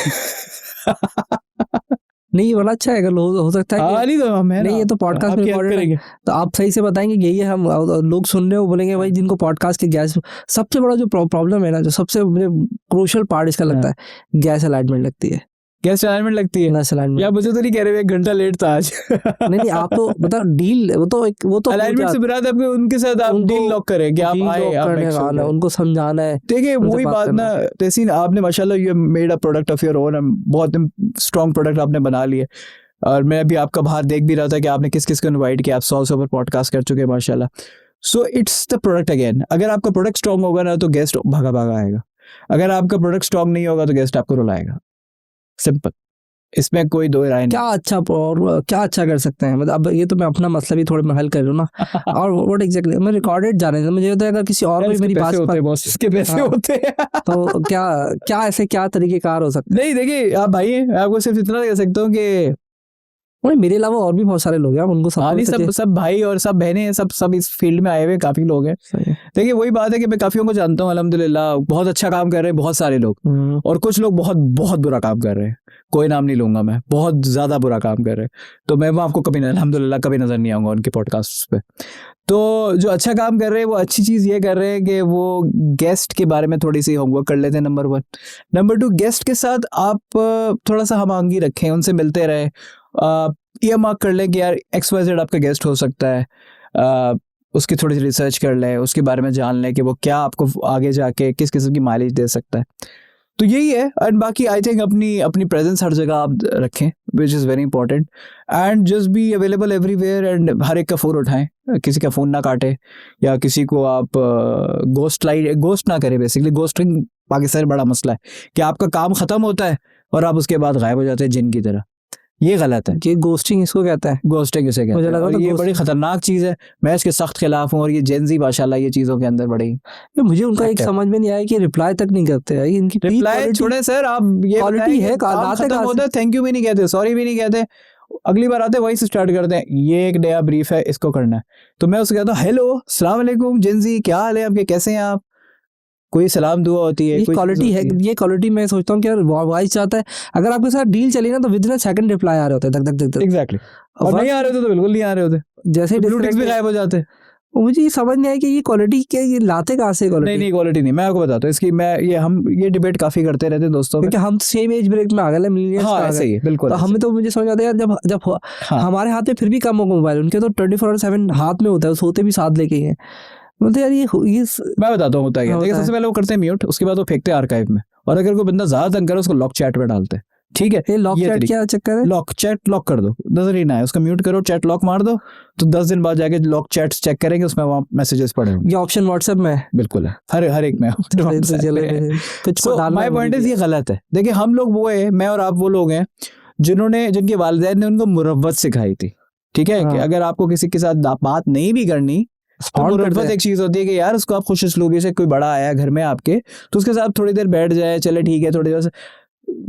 नहीं, बड़ा अच्छा है, अगर हो सकता है कि नहीं, ये तो पॉडकास्ट में रिकॉर्डेड है, तो आप सही से बताएंगे कि यही हम लोग सुन रहे हो, बोलेंगे भाई जिनको पॉडकास्ट के गैस, सबसे बड़ा जो प्रॉब्लम है ना, जो सबसे मुझे क्रूशियल पार्ट इसका लगता है, गैस अलाइनमेंट लगती है। गैस अलाइनमेंट लगती है? या मुझे तो नहीं कह रहे 1 घंटा लेट था आज। नहीं, आप तो मतलब डील, वो तो अलाइनमेंट से बिराद आपके उनके साथ आप डील लॉक करें कि आप आए, आप उनको समझाना है। देखिए वही बात ना तहसीन, आपने माशाल्लाह you made a product of your own, बहुत स्ट्रॉन्ग प्रोडक्ट आपने बना लिए। और मैं भी आपका बाहर देख भी रहा था कि आपने किस किस को इन्वाइट किया, आप 100 से ऊपर पॉडकास्ट कर चुके हैं माशाल्लाह। So it's the product again. अगर आपका प्रोडक्ट स्ट्रॉन्ग होगा ना तो गेस्ट भागा आएगा, अगर आपका प्रोडक्ट स्ट्रॉन्ग नहीं होगा तो गेस्ट आपको रुलाएगा, सिंपल, इसमें कोई दो राय नहीं। क्या अच्छा कर सकते हैं, मतलब अब ये तो मैं अपना मसला भी थोड़ा हल कर लूँ ना। और व्हाट एग्जैक्टली मैं रिकॉर्डेड जाने था, मुझे होता है अगर किसी और को मेरी बात इसके पैसे होते हैं तो क्या ऐसे क्या तरीकेकार हो सकते हैं? नहीं देखिए आप भाई हैं, आपको सिर्फ इतना कह सकता हूँ कि मेरे अलावा और भी बहुत सारे लोग हैं, उनको सब भाई और सब बहनें हैं, सब इस फील्ड में आए हुए काफी लोग हैं। देखिए वही बात है कि मैं काफियों को जानता हूँ अल्हम्दुलिल्लाह, बहुत अच्छा काम कर रहे हैं बहुत सारे लोग, और कुछ लोग बहुत बहुत बुरा काम कर रहे हैं, कोई नाम नहीं लूंगा मैं, बहुत ज्यादा बुरा काम कर रहे हैं, तो मैं वो आपको कभी अल्हम्दुलिल्लाह कभी नजर नहीं आऊंगा उनके पॉडकास्ट पे। तो जो अच्छा काम कर रहे हैं वो अच्छी चीज ये कर रहे हैं कि वो गेस्ट के बारे में थोड़ी सी होमवर्क कर लेते हैं, नंबर 1। नंबर 2, गेस्ट के साथ आप थोड़ा सा हमआहंगी रखें, उनसे मिलते रहे, ये मार्क कर लें कि यार XYZ आपका गेस्ट हो सकता है, उसकी थोड़ी सी रिसर्च कर लें, उसके बारे में जान लें कि वो क्या आपको आगे जाके किस किस्म की माइलेज दे सकता है। तो यही है। एंड बाकी आई थिंक अपनी अपनी प्रेजेंस हर जगह आप रखें, which is very important, and just be available everywhere, and हर एक का फ़ोन उठाएं, किसी का फ़ोन ना काटे, या किसी को आप गोस्ट ना करें। बेसिकली गोस्टिंग पाकिस्तान में बड़ा मसला है कि आपका काम ख़त्म होता है और आप उसके बाद गायब हो जाते हैं जिन की तरह। ये गलत है। ये गोस्टिंग इसको कहता है? गोस्टिंग इसे कहते मुझे हैं, लगा और था ये बड़ी ghosting। खतरनाक चीज़ है। मैं इसके सख्त खिलाफ हूँ, और ये जेन ज़ी माशाल्लाह ये चीज़ों के अंदर बड़ी ये मुझे उनका एक Active। समझ में नहीं आया कि रिप्लाई तक नहीं करते हैं। इनकी रिप्लाई छोड़े सर, आप ये quality बताएं कि है, काम आते खत्म कहाँ होता है, थैंक यू भी नहीं कहते, सॉरी भी नहीं कहते, अगली बार आते वही से स्टार्ट करते हैं, ये एक नया ब्रीफ है, इसको करना है। तो मैं उसको कहता हूँ हेलो अस्सलाम वालेकुम जेन ज़ी, क्या हाल है आपके, कैसे हैं आप, कोई सलाम दुआ होती है, ये कोई चीज़ क्वालिटी है। होती ये क्वालिटी मैं सोचता हूँ कि यार वॉइस चाहता है, अगर आपके साथ डील चली ना तो विद इन सेकंड रिप्लाई आ रहे होते हैं, धक धक धक धक। एग्जैक्टली। और नहीं आ रहे होते तो बिल्कुल नहीं आ रहे होते, जैसे ही ब्लूटिक्स भी disconnect- गायब हो जाते। मुझे ये समझ नहीं आया कि ये क्वालिटी क्या, ये लाते कहाँ से नहीं क्वालिटी? नहीं, क्वालिटी नहीं, मैं आपको बताता हूँ इसकी, मैं ये हम ये डिबेट काफी करते रहते हैं दोस्तों में। क्योंकि हम सेम एज ब्रेक में आ गए, मिलीनियर्स हाँ में आ ऐसे गए, ही है, बिल्कुल तो ऐसे हमें तो मुझे समझ आता है यार, जब जब हाँ। हमारे हाथ में फिर भी कम होगा मोबाइल, उनके तो 24/7 हाथ में होता है, सोते भी साथ लेके ही हैं। मतलब यार ये मैं बताता हूँ होता है क्या। हाँ, देखिए बताएं। सबसे पहले वो करते हैं म्यूट, उसके बाद वो फेंकते हैं आर्काइव में, और अगर कोई बंदा ज्यादा तंग करे उसको लॉक चैट में डालते हैं। ठीक है, ये लॉक ये चैट तरीका- क्या चक्कर है? लॉक चैट लॉक कर दो, नजर ही ना है, उसका म्यूट करो, चैट लॉक मार दो, तो 10 दिन बाद जाके लॉक चैट्स चेक करेंगे, उसमें वहाँ मैसेजेस पड़े होंगे। ये ऑप्शन व्हाट्सएप में है? बिल्कुल है, हर एक में। तो चलो कुछ सो माय पॉइंट इज ये गलत है। देखिए हम लोग वो है, मैं और आप वो लोग हैं जिनके वालिदैन ने उनको मुरव्वत सिखाई थी। ठीक है, कि हाँ। अगर आपको किसी के साथ बात नहीं भी करनी, तो Spawn करते मुरव्वत हैं। एक चीज होती है कि यार उसको आप खुश उसलूबी से, कोई बड़ा आया घर में आपके, तो उसके साथ थोड़ी देर बैठ जाए, चले ठीक है, थोड़ी देर से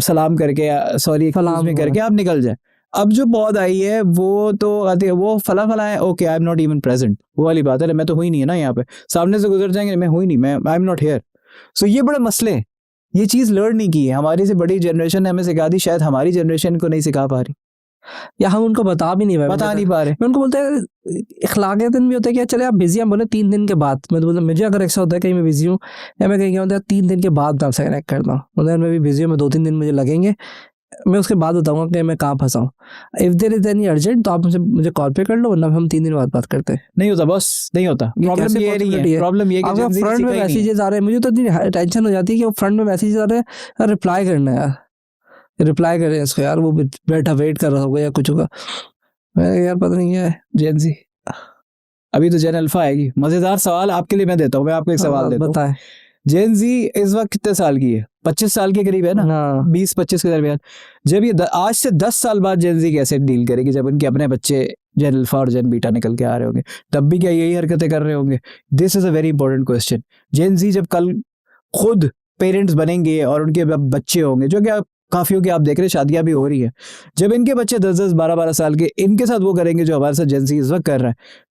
सलाम करके, सॉरी सलाम में करके आप निकल जाए। अब जो पौध आई है वो तो आती है, वो फला फला है, okay I am not even present, वो वाली बात है, मैं तो हुई नहीं है ना यहाँ पे, सामने से गुजर जाएंगे, मैं हुई नहीं, मैं आई एम नॉट हियर। सो ये बड़े मसले हैं, ये चीज लर्न नहीं की है, हमारी से बड़ी जनरेशन ने हमें सिखा दी, शायद हमारी जनरेशन को नहीं सिखा पा रही, या हम उनको बता भी नहीं पाए। बता नहीं पा रहे। मैं उनको बोलता है, इखलाकियतन भी होता है कि चले आप बिजी हैं, बोले 3 दिन के बाद। मैं तो बोलता मुझे अगर ऐसा होता है कहीं मैं बिजी हूँ, या मैं कहीं गया हूँ, 3 दिन के बाद मैं आपसे कनेक्ट करता हूँ, बोलता मैं भी बिजी हूँ, मैं 2-3 दिन मुझे लगेंगे, मैं उसके बाद बताऊंगा कि मैं कहाँ फंसा हूँ। If there is any urgent तो आप मुझे कॉल पे कर लो, वरना हम 3 दिन बाद बात करते हैं। नहीं होता बॉस, नहीं होता। प्रॉब्लम कैसे ये नहीं possibility है, है? प्रॉब्लम ये कि आपका Gen Z फ्रंट सिखा में ही नहीं है। मैसेजेस आ रहे हैं, मुझे तो इतनी टेंशन हो जाती है कि वो फ्रंट में मैसेजेस आ रहे हैं, रिप्लाई करना है यार, रिप्लाई करें इसको यार, वो बैठा वेट कर रहा होगा या कुछ होगा। मैं यार पता नहीं क्या है। जेन जी, अभी तो जेन अल्फा आएगी। मजेदार सवाल आपके लिए मैं देता हूँ, मैं आपको एक सवाल देता हूँ। बताएं। जेन जी इस वक्त कितने साल की है? 25 साल के करीब है ना, हाँ। 20-25 के दरमियान। जब ये आज से 10 साल बाद जेन जी कैसे डील करेगी, जब उनके अपने बच्चे जेन अल्फा और जेन बीटा निकल के आ रहे होंगे, तब भी क्या यही हरकतें कर रहे होंगे? This is a very important question. Gen Z जब कल खुद पेरेंट्स बनेंगे और उनके बच्चे होंगे, जो क्या काफियों की आप देख रहे हैं, शादियां भी हो रही है, जब इनके बच्चे 10-10, 12-12 साल के इनके साथ वो करेंगे जो हमारे साथ जेन जी इस वक्त कर रहा है,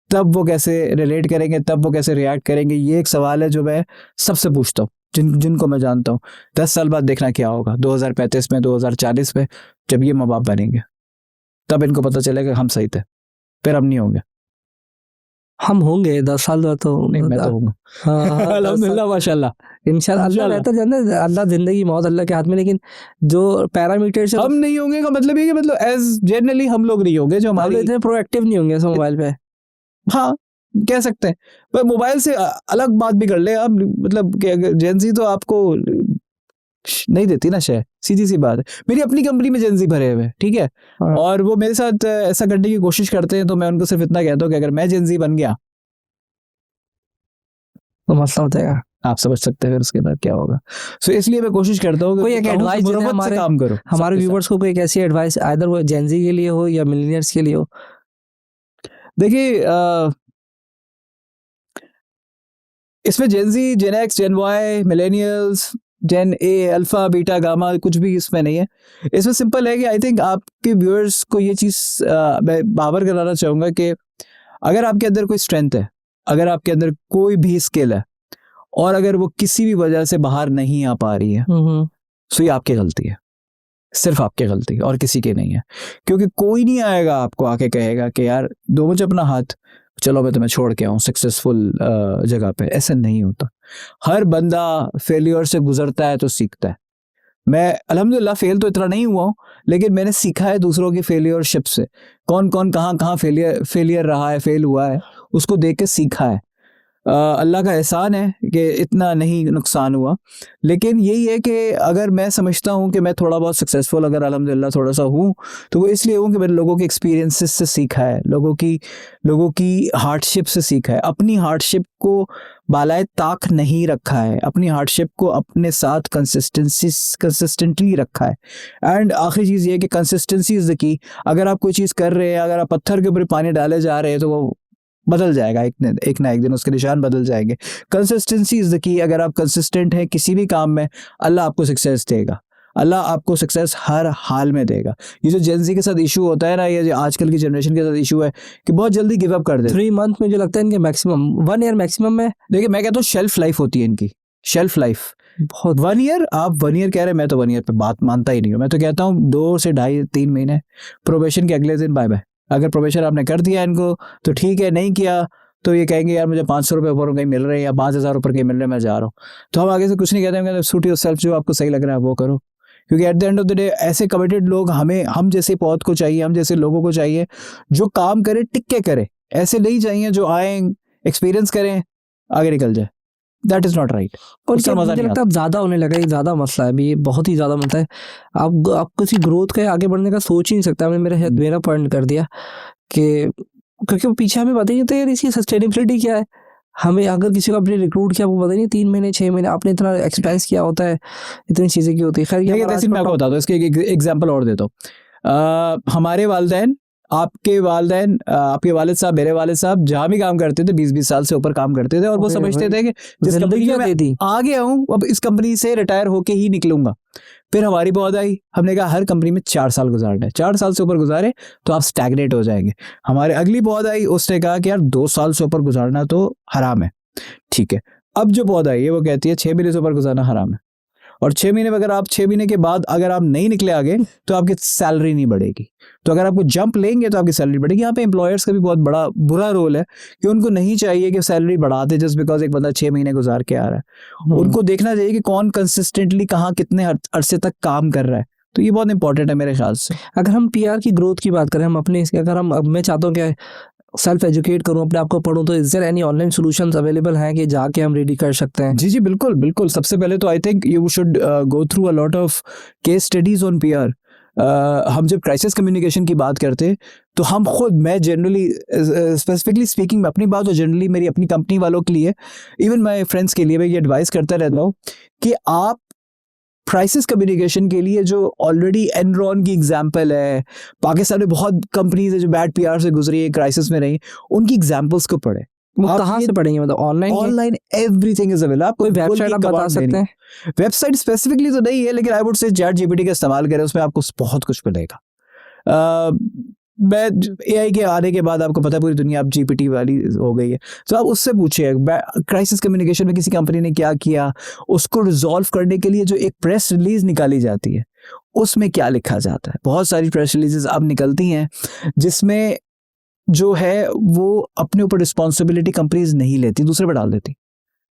तब वो कैसे रिलेट करेंगे, तब वो कैसे रिएक्ट करेंगे? ये एक सवाल है जो मैं सबसे पूछता हूँ, जिनको मैं जानता हूँ। 10 साल बाद देखना क्या होगा, 2035 में, 2040 में, जब ये माँ बाप बनेंगे, तब इनको पता चलेगा हम सही थे, फिर हम नहीं होंगे। हम होंगे 10 साल बाद तो नहीं, मैं तो होऊंगा। हाँ, अल्हम्दुलिल्लाह माशाल्लाह। इंशाल्लाह। अल्लाह बेहतर जानता है, अल्लाह जिंदगी मौत अल्लाह के हाथ में, लेकिन जो पैरामीटर्स हम नहीं होंगे का मतलब ये कि मतलब एज जनरली हम लोग नहीं होंगे, जो हम हमारी, इतने प्रोएक्टिव नहीं होंगे मोबाइल पे। हाँ कह सकते हैं। पर मोबाइल से अलग बात भी कर ले आप, मतलब कि अगर जेंजी तो आपको नहीं देती ना शेयर, सीधी सी बात है। मेरी अपनी कंपनी में जेंजी भरे हुए हैं, ठीक है, हाँ। और वो मेरे साथ ऐसा करने की कोशिश करते हैं, तो मैं उनको सिर्फ इतना कहता हूँ कि अगर मैं जेंजी बन गया तो मसला हो जाएगा। आप समझ सकते हैं फिर उसके बाद क्या होगा। सो इसलिए मैं कोशिश करता हूँ कोई एक advice देना हमारे- काम करो हमारे सबके साथ। व्यूवर्स को कोई एक ऐसी एडवाइस, आइदर वो जेंजी के लिए हो या मिलीनियर्स के लिए हो। देखिए इसमें जेंजी, जेन एक्स, जेन वाई, मिलेनियल्स, जेन ए, अल्फा, बीटा, गामा, कुछ भी इसमें नहीं है। इसमें सिंपल है कि आई थिंक आपके व्यूअर्स को ये चीज़ मैं बावर कराना चाहूँगा कि अगर आपके अंदर कोई स्ट्रेंथ है, अगर आपके अंदर कोई भी स्किल है, और अगर वो किसी भी वजह से बाहर नहीं आ पा रही है, तो ये आपकी गलती है, सिर्फ आपकी गलती है और किसी की नहीं है। क्योंकि कोई नहीं आएगा आपको आके कहेगा कि यार दो मुझे अपना हाथ, चलो मैं तुम्हें छोड़ के आऊँ सक्सेसफुल जगह पे। ऐसा नहीं होता। हर बंदा फेलियर से गुजरता है तो सीखता है। मैं अल्हम्दुलिल्लाह फेल तो इतना नहीं हुआ हूँ, लेकिन मैंने सीखा है दूसरों की फेलियरशिप से, कौन कौन कहाँ कहाँ फेलियर रहा है, फेल हुआ है, उसको देख के सीखा है। अल्लाह का एहसान है कि इतना नहीं नुकसान हुआ। लेकिन यही है कि अगर मैं समझता हूँ कि मैं थोड़ा बहुत सक्सेसफुल अगर अल्हम्दुलिल्लाह थोड़ा सा हूँ, तो वो इसलिए हूँ कि मैंने लोगों के एक्सपीरियंसेस से सीखा है, लोगों की हार्डशिप से सीखा है, अपनी हार्डशिप को बालाए ताक नहीं रखा है, अपनी हार्डशिप को अपने साथ कंसिस्टेंटली रखा है। एंड आखिरी चीज़ ये है कि कंसिस्टेंसी इज़ द की। अगर आप कोई चीज़ कर रहे हैं, अगर आप पत्थर के ऊपर पानी डाले जा रहे हैं, तो वो बदल जाएगा, एक ना एक दिन उसके निशान बदल जाएंगे। Consistency is the key. अगर आप कंसिस्टेंट हैं किसी भी काम में, अल्लाह आपको सक्सेस देगा, अल्लाह आपको सक्सेस हर हाल में देगा। ये जो जेंजी के साथ इशू होता है ना, ये जो आजकल की जनरेशन के साथ इशू है कि बहुत जल्दी गिव अप कर देते हैं। 3 मंथ में जो लगता है इनके मैक्सिमम 1 ईयर मैक्सिमम में। देखिए मैं कहता हूँ शेल्फ लाइफ होती है इनकी, शेल्फ लाइफ बहुत 1 ईयर। आप 1 ईयर कह रहे हैं, मैं तो 1 ईयर पे बात मानता ही नहीं हूँ। मैं तो कहता हूँ 2 से 2.5-3 महीने, प्रोबेशन के अगले दिन बाय बाय। अगर प्रोबेशन आपने कर दिया इनको तो ठीक है, नहीं किया तो ये कहेंगे यार मुझे 500 रुपये ऊपर कहीं मिल रहे हैं या 5,000 ऊपर कहीं मिल रहे हैं, मैं जा रहा हूँ। तो हम आगे से कुछ नहीं कहते, हम कहते सूट योरसेल्फ, जो आपको सही लग रहा है वो करो। क्योंकि eight the end of the day ऐसे कमिटेड लोग हम जैसे पौध को चाहिए, हम जैसे लोगों को चाहिए जो काम करे, टिक के करे। ऐसे नहीं चाहिए जो आए, एक्सपीरियंस करें, आगे निकल जाए। That is not right. और उसका क्या मजा मुझे नहीं लगता है अब ज़्यादा होने लगा है, ज़्यादा मसला है अभी, ये बहुत ही ज़्यादा मसला है। आप किसी ग्रोथ का आगे बढ़ने का सोच ही नहीं सकता। आपने मेरा पॉइंट कर दिया कि क्योंकि वो पीछे हमें पता ही नहीं होता यार इसकी सस्टेनेबिलिटी क्या है। हमें अगर किसी को आपने रिक्रूट किया, वो पता नहीं 3 महीने 6 महीने आपने इतना एक्सपेंस किया होता है, इतनी चीज़ें की होती है। खैर ये देखिए हमारा जैसे आज मैं का आपको बताता हूँ, इसके एक एग्जांपल और देता हूँ। हमारे वालिदैन, आपके वालिदैन, आपके वालिद साहब, मेरे वालिद साहब जहाँ भी काम करते थे 20-20 साल से ऊपर काम करते थे, और वो अरे समझते भाई, थे कि जिस कंपनी जिंदगी में मैं दे दी। आ गया हूँ अब इस कंपनी से रिटायर होके ही निकलूंगा। फिर हमारी बहुत आई, हमने कहा हर कंपनी में 4 साल गुजारना है, 4 साल से ऊपर गुजारे तो आप स्टैग्नेट हो जाएंगे। हमारे अगली बहुत आई, उसने कहा कि यार 2 साल से ऊपर गुजारना तो हराम है। ठीक है, अब जो पौधा है वो कहती है 6 महीने से ऊपर गुजारना हराम है, और 6 महीने में अगर आप 6 महीने के बाद अगर आप नहीं निकले आगे तो आपकी सैलरी नहीं बढ़ेगी। तो अगर आपको जंप लेंगे तो आपकी सैलरी बढ़ेगी। यहाँ पे एम्प्लॉयर्स का भी बहुत बड़ा बुरा रोल है कि उनको नहीं चाहिए कि सैलरी बढ़ाते जस्ट बिकॉज एक बंदा 6 महीने गुजार के आ रहा है। उनको देखना चाहिए कि कौन कंसिस्टेंटली कहाँ कितने अरसे तक काम कर रहा है। तो ये बहुत इंपॉर्टेंट है मेरे ख्याल से। अगर हम पीआर की ग्रोथ की बात करें, हम अपने अगर हम अब मैं चाहता हूँ कि सेल्फ एजुकेट करूँ, अपने आप को पढ़ूँ, तो is there any online solutions available हैं कि जाके हम रेडी कर सकते हैं? जी जी बिल्कुल बिल्कुल। सबसे पहले तो I think you should go through a lot of case studies on PR. हम जब क्राइसिस कम्युनिकेशन की बात करते हैं तो हम खुद, मैं जनरली स्पेसिफिकली स्पीकिंग अपनी बात, और जनरली मेरी अपनी कंपनी वालों के लिए, इवन माय फ्रेंड्स के लिए मैं ये एडवाइस करता रहता हूँ कि आप क्राइसिस कम्युनिकेशन के लिए जो ऑलरेडी एनरॉन की एग्जांपल है, पाकिस्तान में बहुत कंपनीज है जो बैड पीआर से गुजरी है, क्राइसिस में रही, उनकी एग्जांपल्स को पढ़े। वो आप कहाँ ये से पढ़ेंगे, मतलब ऑनलाइन एवरीथिंग इज अवेलेबल। आपको कोई वेबसाइट आप बता सकते हैं? वेबसाइट स्पेसिफिकली तो नहीं है, लेकिन I would say chat GPT का इस्तेमाल करें, उसमें आपको बहुत कुछ मिलेगा। मैं एआई के आने के बाद आपको पता है पूरी दुनिया अब जीपीटी वाली हो गई है, तो आप उससे पूछिए क्राइसिस कम्युनिकेशन में किसी कंपनी ने क्या किया, उसको रिजॉल्व करने के लिए जो एक प्रेस रिलीज निकाली जाती है उसमें क्या लिखा जाता है। बहुत सारी प्रेस रिलीजेस अब निकलती हैं जिसमें जो है वो अपने ऊपर रिस्पॉन्सिबिलिटी कंपनीज नहीं लेती, दूसरे पर डाल देती।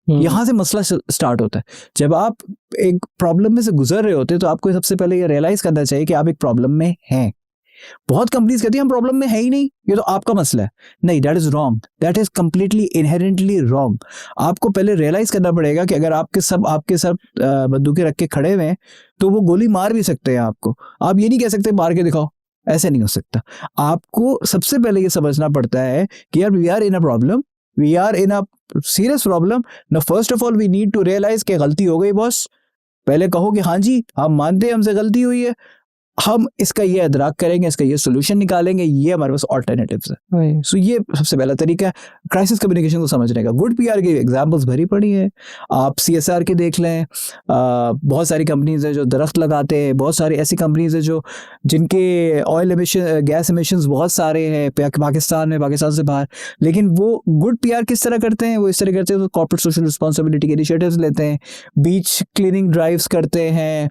यहाँ से मसला स्टार्ट होता है। जब आप एक प्रॉब्लम में से गुजर रहे होते हैं तो आपको सबसे पहले ये रियलाइज करना चाहिए कि आप एक प्रॉब्लम में हैं। बहुत कंपनीज कहती हैं हम प्रॉब्लम में है ही नहीं, ये तो आपका मसला है। नहीं, that is wrong, that is completely inherently wrong. आपको पहले रियलाइज करना पड़ेगा कि अगर आपके सब बंदूकें रख के खड़े हुए हैं तो वो गोली मार भी सकते हैं आपको। आप ये नहीं कह सकते मार के दिखाओ, ऐसे नहीं हो सकता। आपको सबसे पहले ये समझना पड़ता है कि यार we are in a problem, we are in a serious problem. Now first of all we need to realize कि गलती हो गई बॉस। पहले कहो कि हाँ जी हम मानते हैं हमसे गलती हुई है, हम इसका ये अदराक करेंगे, इसका ये सोल्यूशन निकालेंगे, ये हमारे पास ऑल्टरनेटिव्स है। सो ये सबसे पहला तरीका है क्राइसिस कम्युनिकेशन को समझने का। गुड पीआर की एग्जांपल्स भरी पड़ी है, आप सीएसआर के देख लें। बहुत सारी कंपनीज है जो दरख्त लगाते हैं, बहुत सारी ऐसी कंपनीज है जो जिनके ऑयल एमिशन, गैस एमिशंस बहुत सारे हैं पाकिस्तान में, पाकिस्तान से बाहर, लेकिन वो गुड पीआर किस तरह करते हैं, वो इस तरह करते हैं तो कॉर्पोरेट सोशल रिस्पॉन्सिबिलिटी के इनिशिएटिव्स लेते हैं, बीच क्लीनिंग ड्राइव्स करते हैं,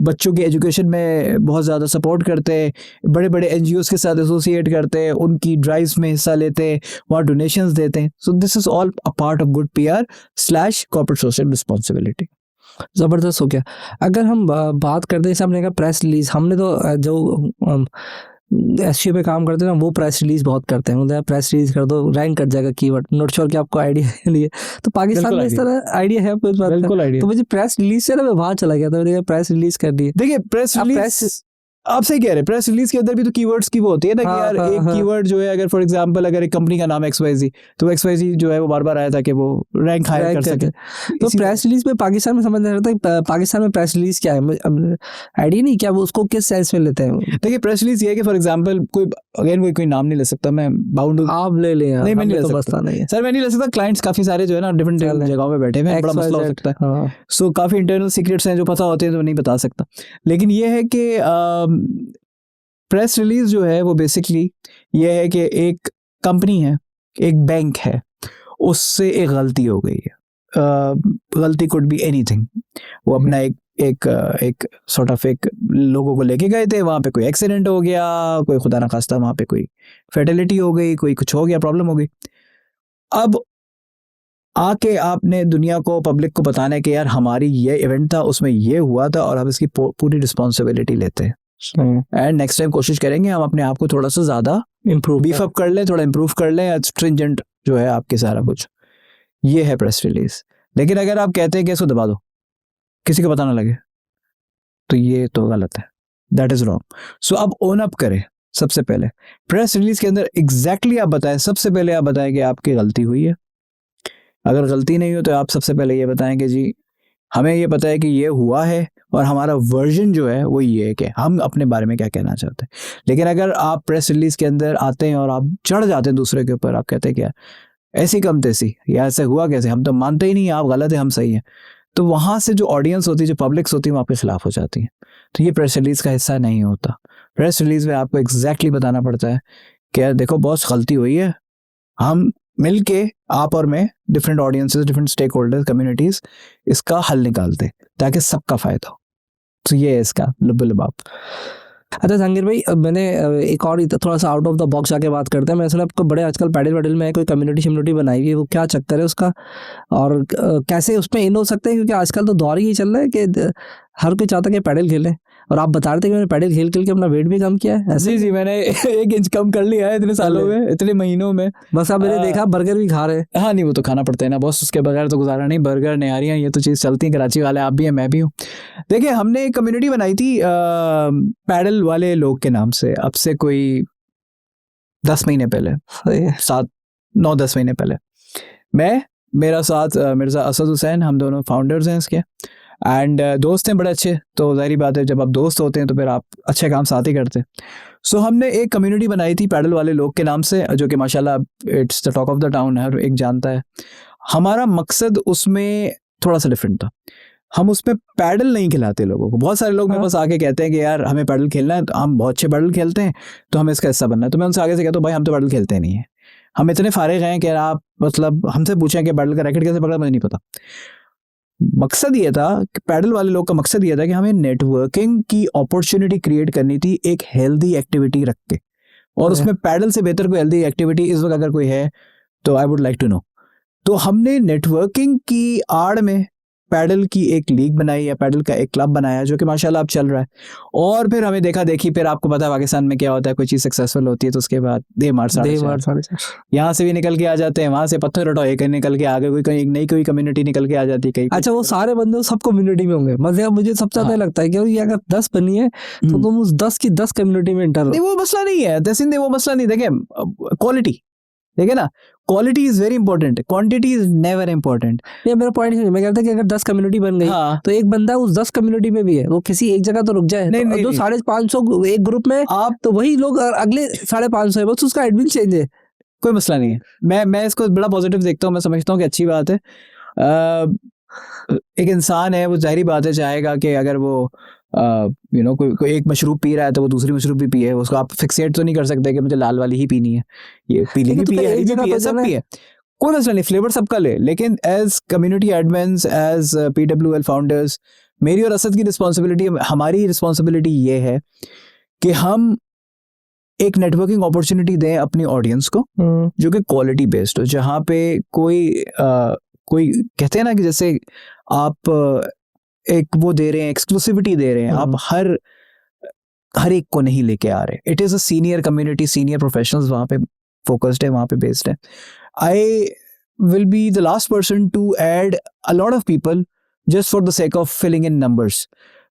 बच्चों के एजुकेशन में बहुत ज़्यादा सपोर्ट करते हैं, बड़े बड़े एनजीओज के साथ एसोसिएट करते हैं, उनकी ड्राइव्स में हिस्सा लेते हैं, वहाँ डोनेशंस देते हैं। So this is all a part of good PR / corporate social responsibility. ज़बरदस्त हो गया। अगर हम बात करते हैं, जैसे हमने कहा प्रेस रिलीज, हमने तो जो एसईओ पे काम करते हैं ना, वो प्रेस रिलीज बहुत करते हैं, मतलब प्रेस रिलीज कर दो रैंक कट जाएगा कीवर्ड। नॉट श्योर कि आपको आइडिया नहीं है, तो पाकिस्तान में इस तरह आइडिया है आपको इस बात का? बिल्कुल आइडिया। तो मुझे प्रेस रिलीज से ना मैं वहां चला गया था, मैंने प्रेस रिलीज कर दी है। देखिए प्रेस रिलीज आप सही कह रहे हैं, प्रेस रिलीज के अंदर भी तो कीवर्ड्स की वो होती है ना कि यार एक कीवर्ड जो है, अगर फॉर एग्जांपल अगर एक कंपनी का नाम XYZ, तो XYZ जो है वो बार बार आया था कि वो रैंक हायर कर सके। तो प्रेस रिलीज में पाकिस्तान में समझ नहीं आता पाकिस्तान में प्रेस रिलीज क्या है, आइडिया नहीं क्या वो उसको किस सेंस में लेते हैं। देखिए प्रेस रिलीज ये है कि फॉर एग्जांपल कोई अगेन कोई नाम नहीं ले सकता, मैं बाउंड आप ले लें यार, नहीं मैं नहीं ले तो सकता बसता नहीं है सर, मैं नहीं ले सकता। क्लाइंट्स काफी सारे जो है ना डिफरेंट जगहों पे बैठे हुए हैं, बड़ा मसला हो सकता है। सो काफी इंटरनल सीक्रेट्स हैं जो पता होते हैं तो नहीं बता सकता। लेकिन ये है कि प्रेस रिलीज जो है वो बेसिकली ये है कि एक कंपनी है, एक बैंक है, उससे एक गलती हो गई है। गलती कुड बी एनीथिंग। वो अपना एक सॉर्ट ऑफ एक लोगों को लेके गए थे, वहां पे कोई एक्सीडेंट हो गया, कोई खुदा ना खास्ता वहां पे कोई फर्टिलिटी हो गई, कोई कुछ हो गया, प्रॉब्लम हो गई। अब आके आपने दुनिया को, पब्लिक को बताना है कि यार हमारी ये इवेंट था, उसमें ये हुआ था और हम इसकी पूरी रिस्पॉन्सिबिलिटी लेते हैं एंड नेक्स्ट टाइम कोशिश करेंगे हम अपने आप को थोड़ा सा ज्यादा इम्प्रूव बीफ अप कर लें, थोड़ा इम्प्रूव कर लें, स्ट्रिंजेंट जो है आपके सारा कुछ। ये है प्रेस रिलीज। लेकिन अगर आप कहते हैं कि इसको दबा दो, किसी को पता ना लगे, तो ये तो गलत है, दैट इज रॉन्ग। सो अब ओन अप करें। सबसे पहले प्रेस रिलीज के अंदर एग्जैक्टली आप बताएं, सबसे पहले आप बताएं कि आपकी गलती हुई है। अगर गलती नहीं हो तो आप सबसे पहले ये बताएं कि जी हमें ये पता है कि ये हुआ है और हमारा वर्जन जो है वो ये है कि हम अपने बारे में क्या कहना चाहते हैं। लेकिन अगर आप प्रेस रिलीज के अंदर आते हैं और आप चढ़ जाते हैं दूसरे के ऊपर, आप कहते हैं क्या ऐसी कम तैसी, या ऐसे हुआ कैसे, हम तो मानते ही नहीं, आप गलत है हम सही है, तो वहां से जो ऑडियंस होती है, जो पब्लिक्स होती है, वो आपके खिलाफ हो जाती है। तो ये प्रेस रिलीज का हिस्सा नहीं होता। प्रेस रिलीज में आपको एग्जैक्टली बताना पड़ता है कि देखो बॉस गलती हुई है, हम मिलके आप और मैं different audiences, different stakeholders, communities इसका हल निकालते ताकि सबका फायदा हो। तो ये है इसका लुब-लुबाब। अच्छा जहांगीर भाई, मैंने एक और थोड़ा सा आउट ऑफ द बॉक्स जाके बात करते हैं। मैंने सुना आपको बड़े आजकल पैडल में कोई कम्युनिटी बनाई हुई है, वो क्या चक्कर है उसका और कैसे उसमें इन हो सकते हैं, क्योंकि आजकल तो दौर ही चल रहा है कि हर कोई चाहता है कि पैडल खेलें। और आप बता रहे थे कि मैंने पैडल खेल के अपना वेट भी कम किया है। ऐसे जी मैंने 1 इंच कम कर लिया है इतने सालों में, इतने महीनों में। बस आप मैंने देखा बर्गर भी खा रहे। हाँ नहीं वो तो खाना पड़ता है ना बॉस, उसके बगैर तो गुजारा नहीं। बर्गर, नहारियाँ, ये तो चीज़ चलती है, कराची वाले आप भी हैं, मैं भी हूँ। देखिए हमने एक कम्युनिटी बनाई थी पैडल वाले लोग के नाम से, अब से कोई 10 महीने पहले, 9-10 महीने पहले। मैं, मेरा साथ मिर्ज़ा असद हुसैन, हम दोनों फाउंडर्स हैं इसके एंड दोस्त हैं बड़े अच्छे। तो जाहिर बात है जब आप दोस्त होते हैं तो फिर आप अच्छे काम साथ ही करते हैं। सो हमने एक कम्युनिटी बनाई थी पैडल वाले लोग के नाम से, जो कि माशाल्लाह it's the talk of the town, हर एक जानता है। हमारा मकसद उसमें थोड़ा सा डिफरेंट था। हम उसमें पैडल नहीं खिलाते लोगों को। बहुत सारे लोग मेरे पास आके कहते हैं कि यार हमें पैडल खेलना है, तो हम बहुत अच्छे पैडल खेलते हैं, तो हमें इसका हिस्सा बनना है। तो मैं उनसे आगे से कहता हूँ भाई हम तो पैडल खेलते नहीं है, हम इतने फारिग हैं कि आप मतलब हमसे पूछें कि पैडल का रैकेट कैसे पकड़ा, मुझे नहीं पता। मकसद ये था कि पैडल वाले लोग का मकसद ये था कि हमें नेटवर्किंग की अपॉर्चुनिटी क्रिएट करनी थी एक हेल्दी एक्टिविटी रख के, और उसमें पैडल से बेहतर कोई हेल्दी एक्टिविटी इस वक्त अगर कोई है तो I would like to know. तो हमने नेटवर्किंग की आड़ में पैडल की एक लीग बनाई या पैडल का एक क्लब बनाया जो कि माशाल्लाह अब चल रहा है। और फिर हमें देखा देखी, फिर आपको पता है पाकिस्तान में क्या होता है, कोई चीज़ सक्सेसफुल होती है तो उसके बाद दे मार साढ़े चार, यहाँ से भी निकल के आ जाते हैं, वहाँ से पत्थर उठाओ एक निकल के आगे कोई कहीं नई कोई कम्युनिटी निकल के आ जाती है कहीं। अच्छा वो सारे बंदे सब कम्युनिटी में होंगे, मतलब मुझे सबसे ज्यादा लगता है कि अगर 10 बनी है तो तुम उस 10 की 10 कम्युनिटी में इंटर। नहीं वो मसला नहीं है तहसीन, वो मसला नहीं। देखे क्वालिटी, देखे ना, quality is very important, quantity is never important. ये मेरा पॉइंट है, मैं कहता कि अगर 10 कम्युनिटी बन गई तो एक बंदा उस 10 कम्युनिटी में भी है, वो किसी एक जगह तो रुक जाए। नहीं, तो 550 एक ग्रुप में आप तो वही लोग अगले 550 है, बस उसका एडमिन चेंज है, कोई मसला नहीं है। मैं इसको बड़ा पॉजिटिव देखता हूँ, मैं समझता हूँ कि अच्छी बात है। एक इंसान है, वो जाहिर बात है चाहेगा कि अगर वो कोई एक मशरूब पी रहा है तो वो दूसरी मशरूब भी पिए। उसको आप फिक्सेट तो नहीं कर सकते कि मुझे लाल वाली ही पीनी है, ये पीली भी पिए, हरी भी पिए, सब पिए, कोई मसला नहीं, फ्लेवर सबका ले। लेकिन as community admins, as PWL founders, मेरी और असद की रिस्पॉन्सिबिलिटी, हमारी रिस्पॉन्सिबिलिटी ये है कि हम एक नेटवर्किंग अपॉर्चुनिटी दें अपनी ऑडियंस को जो कि क्वालिटी बेस्ड हो, जहाँ पे कोई कहते हैं ना कि जैसे आप एक वो दे रहे हैं, एक्सक्लूसिविटी दे रहे हैं, आप हर हर एक को नहीं लेके आ रहे. It is a senior community, senior professionals वहाँ पे फोकस्ड है, वहाँ पे बेस्ड है. I will be the last person to add a lot of people just for the sake of filling in numbers.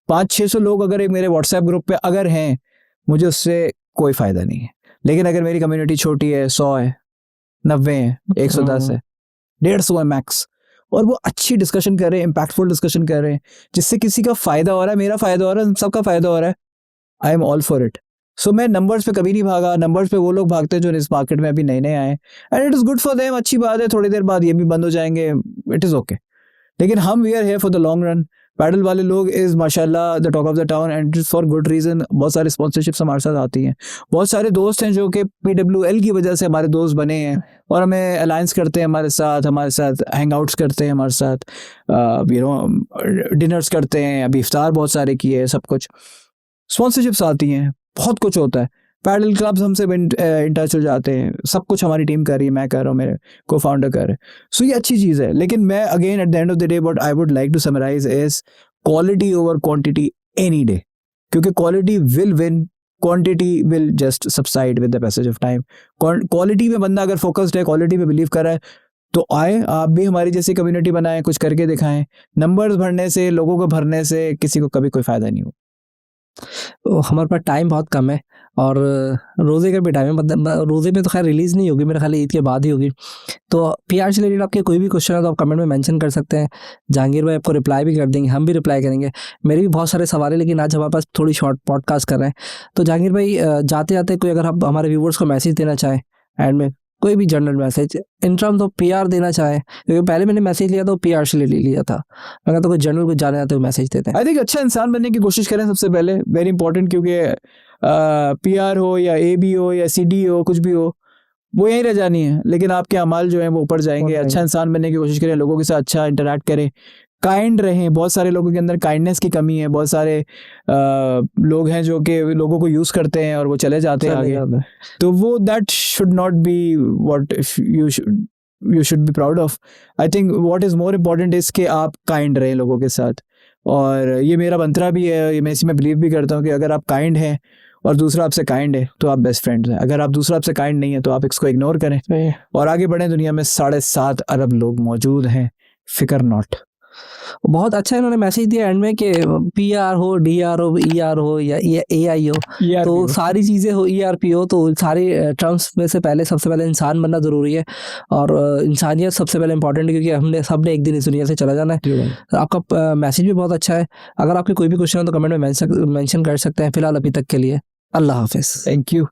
500-600 लोग अगर एक मेरे व्हाट्सएप ग्रुप पे अगर हैं, मुझे उससे कोई फ़ायदा नहीं है. लेकिन अगर मेरी कम्युनिटी छोटी है, 100 है, 90 है, 110 है, 150 है मैक्स, और वो अच्छी डिस्कशन कर रहे हैं, इम्पैक्टफुल डिस्कशन कर रहे हैं, जिससे किसी का फ़ायदा हो रहा है, मेरा फ़ायदा हो रहा है, सबका फ़ायदा हो रहा है, I am all for it. So मैं नंबर्स पे कभी नहीं भागा. नंबर्स पे वो लोग भागते हैं जो इस मार्केट में अभी नए नए आए, and it is good for them. अच्छी बात है, थोड़ी देर बाद ये भी बंद हो जाएंगे, इट इज़ ओके. लेकिन हम we are here for the long run. Paddle वाले लोग इज़ माशाल्लाह the talk of the town, and it for good reason. बहुत सारे स्पॉन्सरशिप्स हमारे साथ आती हैं. बहुत सारे दोस्त हैं जो कि PWL की वजह से हमारे दोस्त बने हैं और हमें अलायंस करते हैं, हमारे साथ हैंग आउट्स करते हैं, हमारे साथ डिनर्स करते हैं. अभी इफ्तार बहुत सारे किए हैं, सब कुछ स्पॉन्सरशिप्स आती हैं, बहुत कुछ होता है. पैडल क्लब्स हमसे इन टच हो जाते हैं. सब कुछ हमारी टीम कर रही है, मैं कर रहा हूँ, मेरे को फाउंडर कर रहे हैं. सो ये अच्छी चीज़ है. लेकिन मैं again at the end of the day what I would like to summarise is quality over quantity any day. क्योंकि quality will win, quantity will just subside with the passage of time. Quality में बंदा अगर फोकस्ड है, क्वालिटी में बिलीव कर रहा है, तो आए आप भी हमारी जैसी कम्युनिटी बनाएं, कुछ करके दिखाएं. नंबर्स भरने से, लोगों को भरने से किसी को कभी कोई फ़ायदा नहीं हो. हमारे पास टाइम बहुत कम है और रोज़े का भी टाइम है. मतलब रोज़े पे तो खैर रिलीज़ नहीं होगी, मेरे ख्याल ईद के बाद ही होगी. तो PR से रिलेटेड आपके कोई भी क्वेश्चन है तो आप कमेंट में मेंशन कर सकते हैं. जहांगीर भाई आपको रिप्लाई भी कर देंगे, हम भी रिप्लाई करेंगे. मेरे भी बहुत सारे सवाल है, लेकिन आज हमारे पास थोड़ी शॉर्ट पॉडकास्ट कर रहे हैं. तो जहांगीर भाई जाते जाते कोई अगर आप हमारे व्यूवर्स को मैसेज देना चाहें एंड में, कोई भी general message in terms of PR देना चाहें, क्योंकि पहले मैंने मैसेज लिया तो PR से ले लिया था. मैं कहता कोई जनरल कुछ जाने आते हुए मैसेज देते हैं. आई थिंक अच्छा इंसान बनने की कोशिश करें सबसे पहले, वेरी इंपॉर्टेंट. क्योंकि PR हो या AB हो या CD हो, कुछ भी हो, वो यहीं रह जानी है. लेकिन आपके अमाल जो है वो ऊपर जाएंगे. अच्छा इंसान बनने की कोशिश करें, लोगों के साथ अच्छा इंटरेक्ट करें, काइंड रहें. बहुत सारे लोगों के अंदर काइंडनेस की कमी है. बहुत सारे लोग हैं जो कि लोगों को यूज़ करते हैं और वो चले जाते हैं आगे. तो वो that should not be what you should be proud of. I think what is more important is कि आप काइंड रहें लोगों के साथ. और ये मेरा मंत्रा भी है, ये मैं इसी में बिलीव भी करता हूँ कि अगर आप काइंड हैं और दूसरा आपसे काइंड है तो आप बेस्ट फ्रेंड्स हैं. अगर आप दूसरा आपसे काइंड नहीं है तो आप इसको इग्नोर करें और आगे बढ़ें. दुनिया में 7.5 अरब लोग मौजूद हैं, फिकर नॉट. बहुत अच्छा इन्होंने मैसेज दिया एंड में कि PR हो, DR हो, ER हो या AI हो, तो सारी चीज़ें हो, ERP हो, तो सारी टर्म्स में से पहले सबसे पहले इंसान बनना ज़रूरी है. और इंसानियत सबसे पहले इंपॉर्टेंट है, क्योंकि हमने सबने एक दिन इस दुनिया से चला जाना है. आपका मैसेज भी बहुत अच्छा है. अगर आपके कोई भी क्वेश्चन हो तो कमेंट में मेंशन कर सकते हैं. फिलहाल अभी तक के लिए अल्लाह हाफिज़. Thank you.